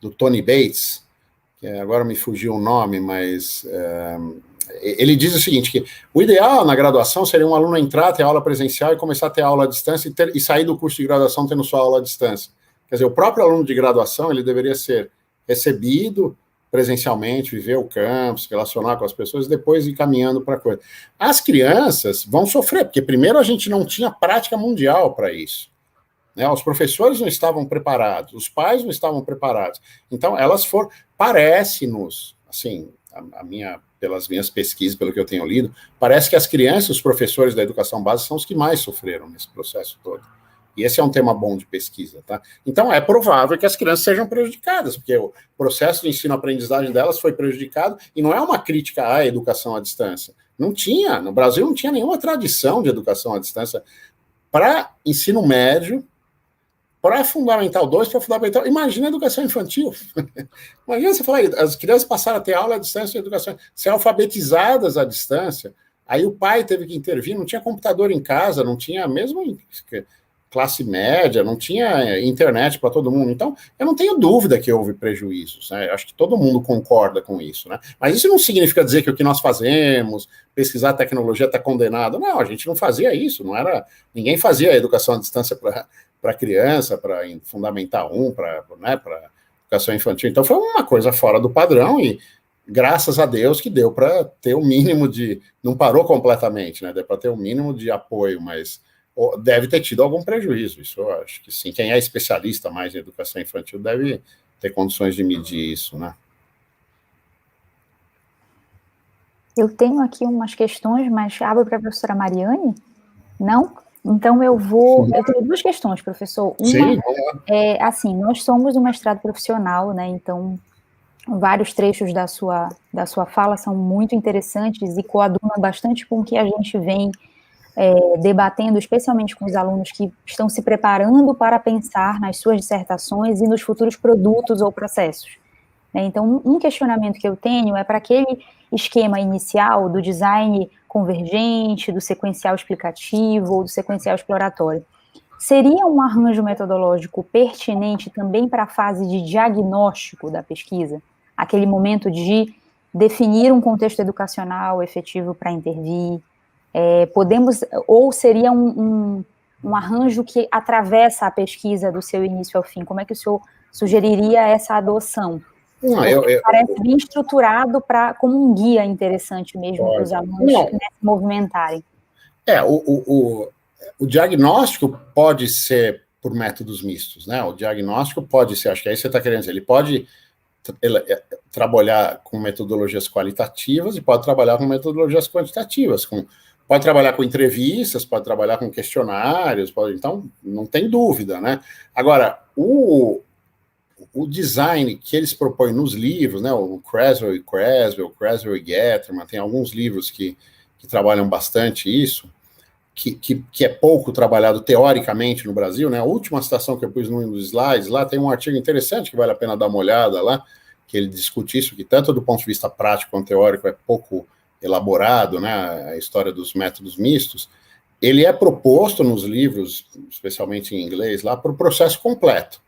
do Tony Bates, que agora me fugiu o nome, mas ele diz o seguinte, que o ideal na graduação seria um aluno entrar, ter aula presencial e começar a ter aula à distância e sair do curso de graduação tendo sua aula à distância. Quer dizer, o próprio aluno de graduação, ele deveria ser recebido presencialmente, viver o campus, relacionar com as pessoas e depois ir caminhando para a coisa. As crianças vão sofrer, porque primeiro a gente não tinha prática mundial para isso. Né? Os professores não estavam preparados, os pais não estavam preparados. Então, elas foram, parece-nos, assim, pelas minhas pesquisas, pelo que eu tenho lido, parece que as crianças, os professores da educação básica são os que mais sofreram nesse processo todo. E esse é um tema bom de pesquisa, tá? Então, é provável que as crianças sejam prejudicadas, porque o processo de ensino-aprendizagem delas foi prejudicado, e não é uma crítica à educação à distância. Não tinha, no Brasil não tinha nenhuma tradição de educação à distância para ensino médio, para Fundamental 2, para Fundamental... Imagina a educação infantil. Imagina você falar, as crianças passaram a ter aula à distância de educação, ser alfabetizadas à distância, aí o pai teve que intervir, não tinha computador em casa, não tinha mesmo classe média, não tinha internet para todo mundo. Então, eu não tenho dúvida que houve prejuízos, né? Eu acho que todo mundo concorda com isso, né? Mas isso não significa dizer que o que nós fazemos, pesquisar tecnologia, está condenado. Não, a gente não fazia isso, não era... Ninguém fazia a educação à distância para criança, para Fundamental 1, para educação infantil. Então, foi uma coisa fora do padrão e, graças a Deus, que deu para ter o mínimo de... Não parou completamente, né? Deu para ter o mínimo de apoio, mas deve ter tido algum prejuízo, isso eu acho que sim. Quem é especialista mais em educação infantil deve ter condições de medir isso, né? Eu tenho aqui umas questões, mas abro para a professora Mariane? Não? Então eu tenho duas questões, professor. Uma é, assim, nós somos um mestrado profissional, né, então vários trechos da sua fala são muito interessantes e coadunam bastante com o que a gente vem debatendo, especialmente com os alunos que estão se preparando para pensar nas suas dissertações e nos futuros produtos ou processos. Então, um questionamento que eu tenho é para aquele esquema inicial do design convergente, do sequencial explicativo ou do sequencial exploratório. Seria um arranjo metodológico pertinente também para a fase de diagnóstico da pesquisa? Aquele momento de definir um contexto educacional efetivo para intervir? Ou seria um arranjo que atravessa a pesquisa do seu início ao fim? Como é que o senhor sugeriria essa adoção? Parece bem estruturado como um guia interessante mesmo para os alunos se movimentarem. O diagnóstico pode ser por métodos mistos, né? O diagnóstico pode ser, acho que é isso que você está querendo dizer, ele pode trabalhar com metodologias qualitativas e pode trabalhar com metodologias quantitativas, com Pode trabalhar com entrevistas, pode trabalhar com questionários, então não tem dúvida, né? Agora, o design que eles propõem nos livros, né? O Creswell e Getterman, tem alguns livros que trabalham bastante isso, que é pouco trabalhado teoricamente no Brasil, né? A última citação que eu pus nos slides, lá tem um artigo interessante que vale a pena dar uma olhada lá, que ele discute isso, que tanto do ponto de vista prático quanto teórico é pouco elaborado, né? A história dos métodos mistos. Ele é proposto nos livros, especialmente em inglês, lá para o processo completo.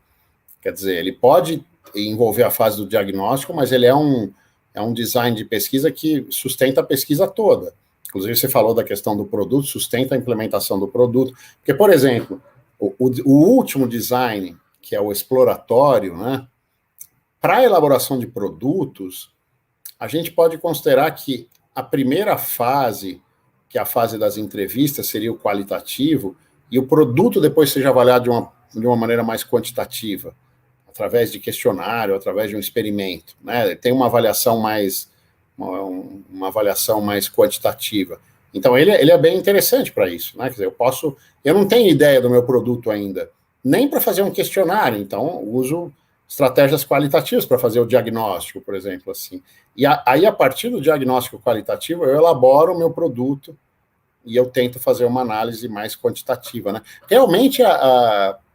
Quer dizer, ele pode envolver a fase do diagnóstico, mas ele é um design de pesquisa que sustenta a pesquisa toda. Inclusive, você falou da questão do produto, sustenta a implementação do produto. Porque, por exemplo, o último design, que é o exploratório, né, para a elaboração de produtos, a gente pode considerar que a primeira fase, que é a fase das entrevistas, seria o qualitativo, e o produto depois seja avaliado de uma maneira mais quantitativa, através de questionário, através de um experimento, né? Tem uma avaliação mais quantitativa. Então, ele é bem interessante para isso, né? Quer dizer, eu não tenho ideia do meu produto ainda, nem para fazer um questionário, então uso estratégias qualitativas para fazer o diagnóstico, por exemplo, assim. E aí, a partir do diagnóstico qualitativo, eu elaboro o meu produto e eu tento fazer uma análise mais quantitativa, né? Realmente,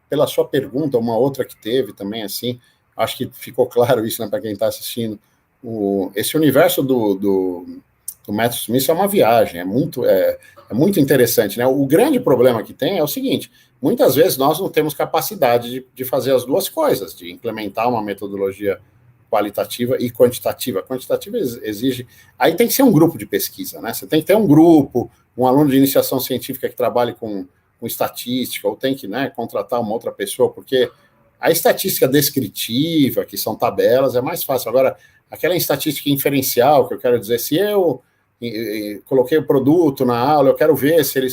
pela sua pergunta, uma outra que teve também, assim, acho que ficou claro isso, né, para quem está assistindo, esse universo do método Smith é uma viagem, é muito interessante, né? O grande problema que tem é o seguinte: muitas vezes nós não temos capacidade de fazer as duas coisas, de implementar uma metodologia qualitativa e quantitativa. A quantitativa exige... Aí tem que ser um grupo de pesquisa, né? Você tem que ter um grupo, um aluno de iniciação científica que trabalhe com estatística, ou tem que, né, contratar uma outra pessoa, porque a estatística descritiva, que são tabelas, é mais fácil. Agora, aquela estatística inferencial, que eu quero dizer, se eu coloquei o produto na aula, eu quero ver se ele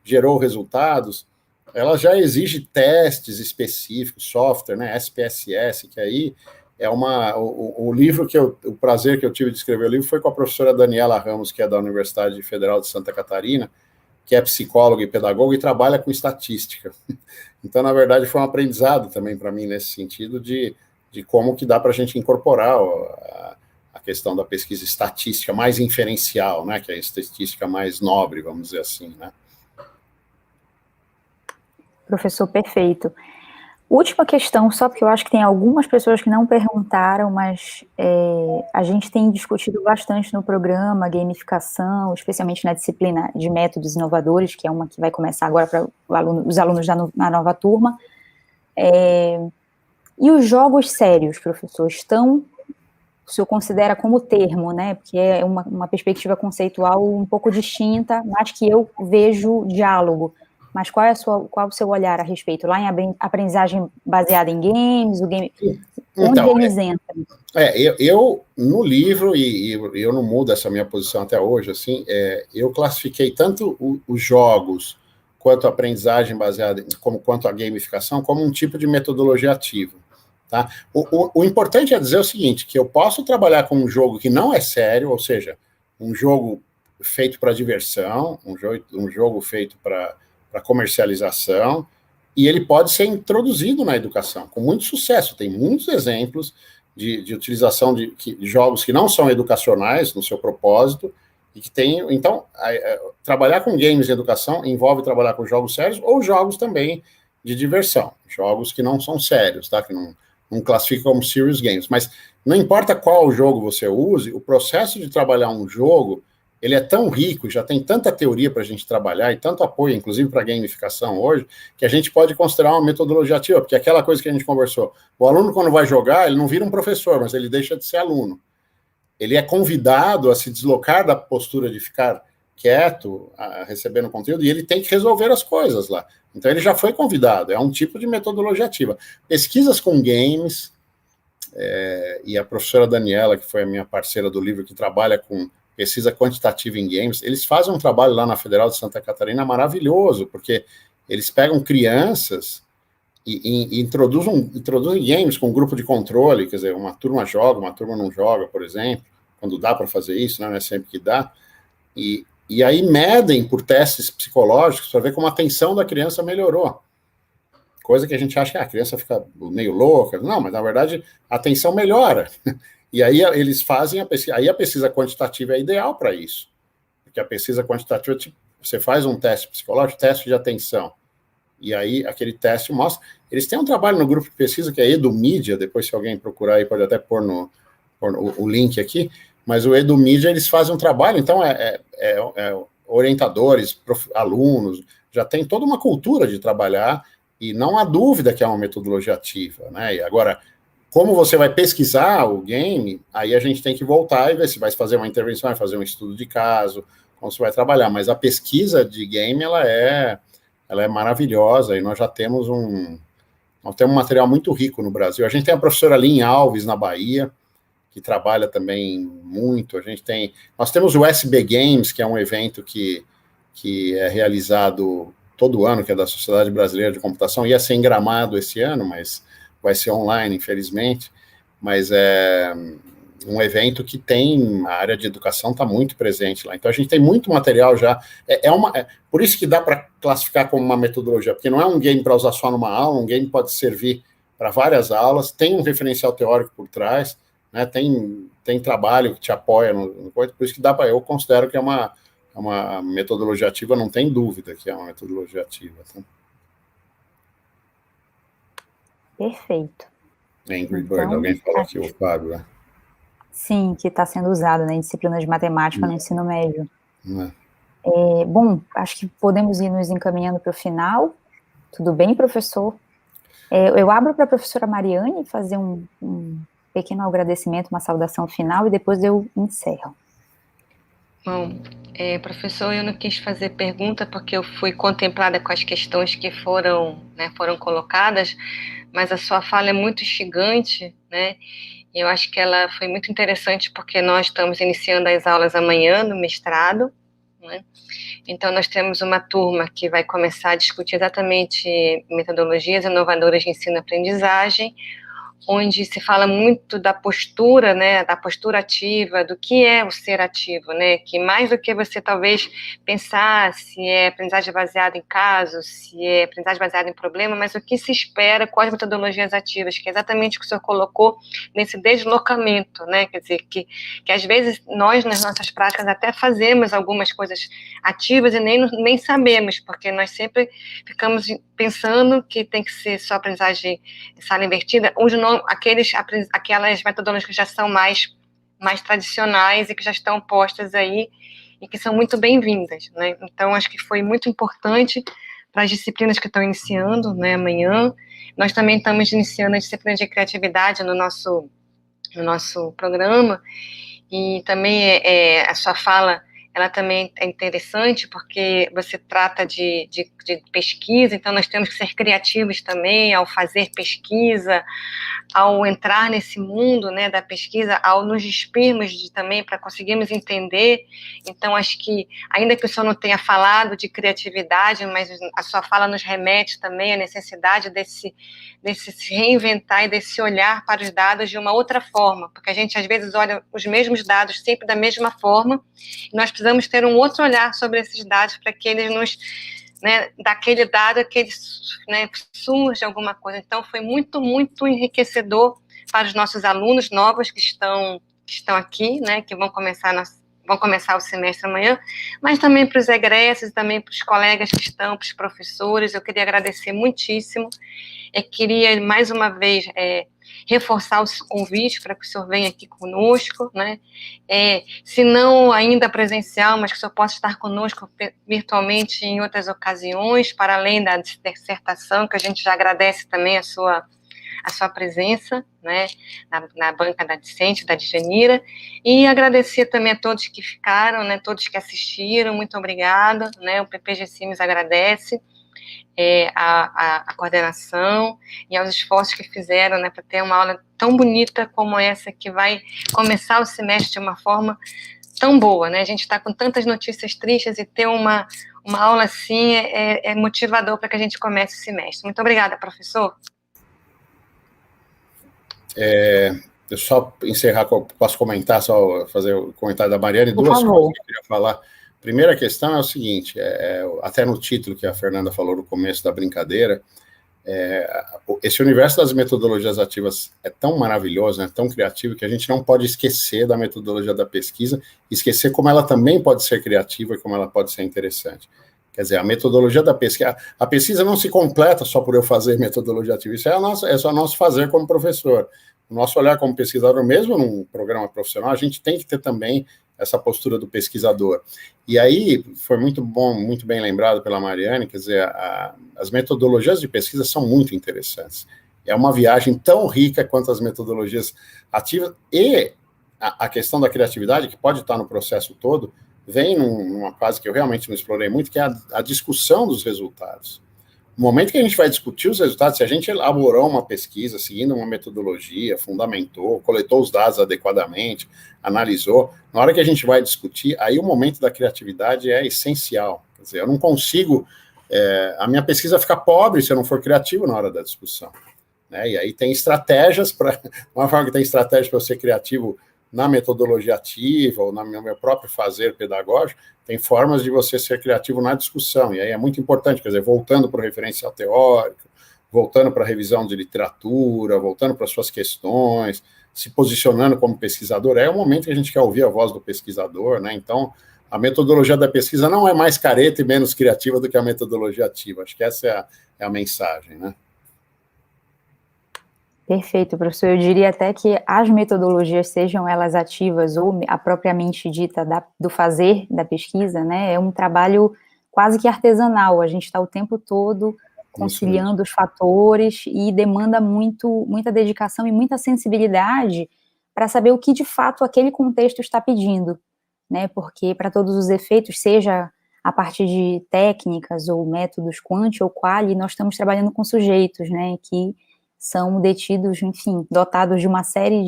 gerou resultados, ela já exige testes específicos, software, né, SPSS, que aí é o livro o prazer que eu tive de escrever o livro foi com a professora Daniela Ramos, que é da Universidade Federal de Santa Catarina, que é psicóloga e pedagoga e trabalha com estatística. Então, na verdade, foi um aprendizado também para mim nesse sentido de como que dá para a gente incorporar a questão da pesquisa estatística mais inferencial, né, que é a estatística mais nobre, vamos dizer assim, né. Professor, perfeito. Última questão, só porque eu acho que tem algumas pessoas que não perguntaram, mas a gente tem discutido bastante no programa gamificação, especialmente na disciplina de métodos inovadores, que é uma que vai começar agora para os alunos na nova turma. E os jogos sérios, professor, o senhor considera como termo, né? Porque é uma perspectiva conceitual um pouco distinta, mas que eu vejo diálogo. Mas qual é o seu olhar a respeito? Lá em aprendizagem baseada em games, onde eles entram? Eu, no livro, e eu não mudo essa minha posição até hoje, assim, eu classifiquei tanto os jogos quanto a aprendizagem baseada, quanto a gamificação, como um tipo de metodologia ativa. Tá? O importante é dizer o seguinte, que eu posso trabalhar com um jogo que não é sério, ou seja, um jogo feito para diversão, um jogo feito para comercialização, e ele pode ser introduzido na educação, com muito sucesso. Tem muitos exemplos de utilização de jogos que não são educacionais no seu propósito, e que tem... Então, trabalhar com games em educação envolve trabalhar com jogos sérios ou jogos também de diversão, jogos que não são sérios, tá? Que não classifica como serious games, mas não importa qual jogo você use, o processo de trabalhar um jogo, ele é tão rico, já tem tanta teoria para a gente trabalhar e tanto apoio, inclusive para a gamificação hoje, que a gente pode considerar uma metodologia ativa, porque aquela coisa que a gente conversou, o aluno quando vai jogar, ele não vira um professor, mas ele deixa de ser aluno. Ele é convidado a se deslocar da postura de ficar quieto, recebendo conteúdo, e ele tem que resolver as coisas lá. Então, ele já foi convidado, é um tipo de metodologia ativa. Pesquisas com games, e a professora Daniela, que foi a minha parceira do livro, que trabalha com pesquisa quantitativa em games, eles fazem um trabalho lá na Federal de Santa Catarina maravilhoso, porque eles pegam crianças e introduzem games com um grupo de controle, quer dizer, uma turma joga, uma turma não joga, por exemplo, quando dá para fazer isso, não é sempre que dá, e E aí medem por testes psicológicos para ver como a atenção da criança melhorou. Coisa que a gente acha que a criança fica meio louca. Não, mas na verdade a atenção melhora. E aí eles fazem a pesquisa. Aí a pesquisa quantitativa é ideal para isso. Porque a pesquisa quantitativa, tipo, você faz um teste psicológico, teste de atenção. E aí aquele teste mostra. Eles têm um trabalho no grupo de pesquisa que é EduMedia, depois se alguém procurar aí pode até pôr o link aqui, mas o EduMedia eles fazem um trabalho, então orientadores, alunos, já tem toda uma cultura de trabalhar e não há dúvida que é uma metodologia ativa, né? E agora, como você vai pesquisar o game, aí a gente tem que voltar e ver se vai fazer uma intervenção, vai fazer um estudo de caso, como você vai trabalhar, mas a pesquisa de game, ela é maravilhosa, e nós já temos um material muito rico no Brasil. A gente tem a professora Lynn Alves, na Bahia, que trabalha também muito. Nós temos o SB Games, que é um evento que é realizado todo ano, que é da Sociedade Brasileira de Computação, ia ser em Gramado esse ano, mas vai ser online, infelizmente, mas é um evento que tem, a área de educação está muito presente lá, então a gente tem muito material já, por isso que dá para classificar como uma metodologia, porque não é um game para usar só numa aula, um game pode servir para várias aulas, tem um referencial teórico por trás, né, tem trabalho que te apoia no coisa, por isso que eu considero que é uma metodologia ativa, não tem dúvida que é uma metodologia ativa. Tá? Perfeito. Angry Bird, alguém falou aqui, o Fábio, né? Sim, que está sendo usado, né, em disciplinas de matemática no ensino médio. É. Bom, acho que podemos ir nos encaminhando para o final. Tudo bem, professor? Eu abro para a professora Mariane fazer um pequeno agradecimento, uma saudação final, e depois eu encerro. Bom, professor, eu não quis fazer pergunta porque eu fui contemplada com as questões que foram colocadas, mas a sua fala é muito instigante, né? Eu acho que ela foi muito interessante porque nós estamos iniciando as aulas amanhã no mestrado, né? Então nós temos uma turma que vai começar a discutir exatamente metodologias inovadoras de ensino-aprendizagem, onde se fala muito da postura, né, da postura ativa, do que é o ser ativo, né, que mais do que você talvez pensar se é aprendizagem baseada em casos, se é aprendizagem baseada em problema, mas o que se espera com as metodologias ativas, que é exatamente o que o senhor colocou nesse deslocamento, né, quer dizer, que às vezes nós, nas nossas práticas, até fazemos algumas coisas ativas e nem sabemos, porque nós sempre ficamos pensando que tem que ser só aprendizagem sala invertida, aquelas metodologias que já são mais tradicionais e que já estão postas aí e que são muito bem-vindas, né? Então, acho que foi muito importante para as disciplinas que estão iniciando, né, amanhã. Nós também estamos iniciando a disciplina de criatividade no nosso programa, e também a sua fala, ela também é interessante, porque você trata de pesquisa, então nós temos que ser criativos também ao fazer pesquisa, ao entrar nesse mundo, né, da pesquisa, ao nos despirmos também para conseguirmos entender. Então, acho que, ainda que o senhor não tenha falado de criatividade, mas a sua fala nos remete também à necessidade desse se reinventar e desse olhar para os dados de uma outra forma, porque a gente, às vezes, olha os mesmos dados sempre da mesma forma, e nós precisamos ter um outro olhar sobre esses dados para que eles nos, né, daquele dado que eles, né, surge alguma coisa. Então, foi muito, muito enriquecedor para os nossos alunos novos que estão aqui, né, que vão começar o semestre amanhã, mas também para os egressos, também para os colegas que estão, para os professores. Eu queria agradecer muitíssimo. Queria, mais uma vez, reforçar o convite para que o senhor venha aqui conosco, né? Se não ainda presencial, mas que o senhor possa estar conosco virtualmente em outras ocasiões, para além da dissertação, que a gente já agradece também a sua presença, né, na banca da Dicente, da Djanira, e agradecer também a todos que ficaram, né, todos que assistiram, muito obrigada, né, o PPG Simes agradece a coordenação e aos esforços que fizeram, né, para ter uma aula tão bonita como essa, que vai começar o semestre de uma forma tão boa, né? A gente está com tantas notícias tristes, e ter uma aula assim é motivador para que a gente comece o semestre. Muito obrigada, professor. Eu só encerrar, posso comentar, só fazer o comentário da Mariane, Por duas favor. coisas que eu queria falar. Primeira questão é o seguinte, até no título que a Fernanda falou no começo da brincadeira, esse universo das metodologias ativas é tão maravilhoso, né, tão criativo, que a gente não pode esquecer da metodologia da pesquisa, esquecer como ela também pode ser criativa e como ela pode ser interessante. Quer dizer, a metodologia da pesquisa, a pesquisa não se completa só por eu fazer metodologia ativa, isso é só nosso fazer como professor. O nosso olhar como pesquisador, mesmo num programa profissional, a gente tem que ter também essa postura do pesquisador. E aí, foi muito bom, muito bem lembrado pela Mariane, quer dizer, as metodologias de pesquisa são muito interessantes. É uma viagem tão rica quanto as metodologias ativas, e a questão da criatividade, que pode estar no processo todo, vem numa fase que eu realmente não explorei muito, que é a discussão dos resultados. No momento que a gente vai discutir os resultados, se a gente elaborou uma pesquisa, seguindo uma metodologia, fundamentou, coletou os dados adequadamente, analisou, na hora que a gente vai discutir, aí o momento da criatividade é essencial. Quer dizer, eu não consigo, a minha pesquisa fica pobre se eu não for criativo na hora da discussão. Né? E aí tem estratégias, uma forma que tem estratégias para eu ser criativo na metodologia ativa ou no meu próprio fazer pedagógico, tem formas de você ser criativo na discussão, e aí é muito importante, quer dizer, voltando para o referencial teórico, voltando para a revisão de literatura, voltando para as suas questões, se posicionando como pesquisador, é o momento que a gente quer ouvir a voz do pesquisador, né? Então, a metodologia da pesquisa não é mais careta e menos criativa do que a metodologia ativa, acho que essa é a mensagem, né? Perfeito, professor. Eu diria até que as metodologias, sejam elas ativas ou a propriamente dita do fazer da pesquisa, né, é um trabalho quase que artesanal. A gente está o tempo todo conciliando os fatores e demanda muita dedicação e muita sensibilidade para saber o que de fato aquele contexto está pedindo, né, porque para todos os efeitos, seja a partir de técnicas ou métodos quant ou quali, nós estamos trabalhando com sujeitos, né, que são detidos, enfim, dotados de uma série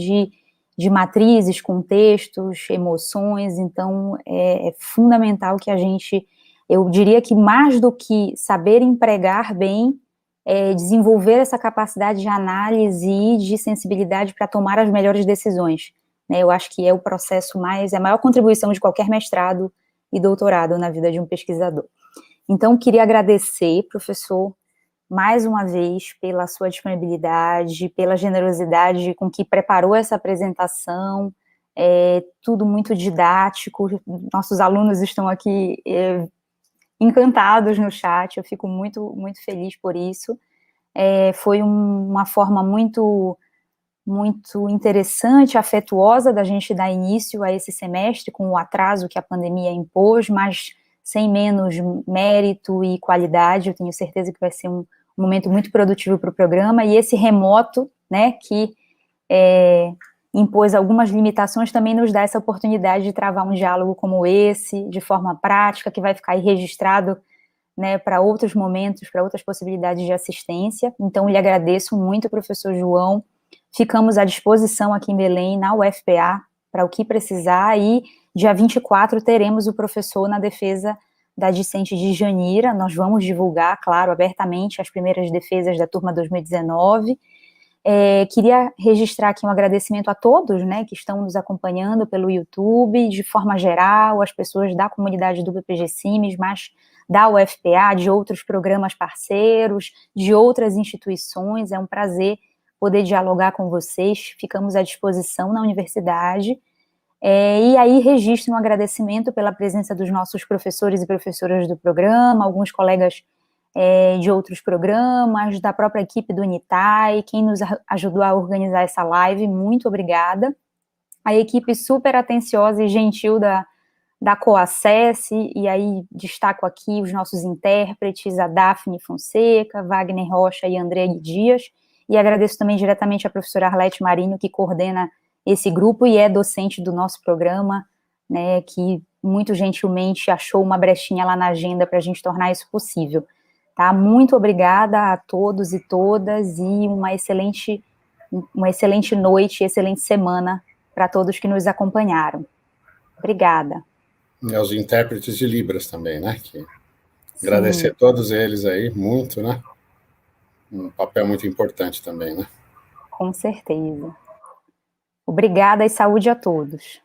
de matrizes, contextos, emoções, então é fundamental que a gente, eu diria que mais do que saber empregar bem, desenvolver essa capacidade de análise e de sensibilidade para tomar as melhores decisões, né, eu acho que é o processo a maior contribuição de qualquer mestrado e doutorado na vida de um pesquisador. Então, queria agradecer, professor, mais uma vez, pela sua disponibilidade, pela generosidade com que preparou essa apresentação, tudo muito didático, nossos alunos estão aqui encantados no chat, eu fico muito, muito feliz por isso. Foi uma forma muito, muito interessante, afetuosa da gente dar início a esse semestre, com o atraso que a pandemia impôs, mas sem menos mérito e qualidade. Eu tenho certeza que vai ser um momento muito produtivo para o programa, e esse remoto, né, que impôs algumas limitações, também nos dá essa oportunidade de travar um diálogo como esse, de forma prática, que vai ficar aí registrado, né, para outros momentos, para outras possibilidades de assistência. Então, lhe agradeço muito, professor João, ficamos à disposição aqui em Belém, na UFPA, para o que precisar, e dia 24 teremos o professor na defesa da discente de Janira. Nós vamos divulgar, claro, abertamente as primeiras defesas da turma 2019. Queria registrar aqui um agradecimento a todos, né, que estão nos acompanhando pelo YouTube, de forma geral, as pessoas da comunidade do BPG-CIMES, mas da UFPA, de outros programas parceiros, de outras instituições. É um prazer poder dialogar com vocês, ficamos à disposição na universidade. E aí registro um agradecimento pela presença dos nossos professores e professoras do programa, alguns colegas de outros programas, da própria equipe do Unitai, quem nos ajudou a organizar essa live, muito obrigada. A equipe super atenciosa e gentil da Coacesse, e aí destaco aqui os nossos intérpretes, a Daphne Fonseca, Wagner Rocha e André Dias, e agradeço também diretamente a professora Arlete Marinho, que coordena esse grupo e é docente do nosso programa, né, que muito gentilmente achou uma brechinha lá na agenda para a gente tornar isso possível. Tá? Muito obrigada a todos e todas, e uma excelente noite, excelente semana para todos que nos acompanharam. Obrigada. E aos intérpretes de Libras também, né? Agradecer a todos eles aí, muito, né? Um papel muito importante também, né? Com certeza. Obrigada e saúde a todos.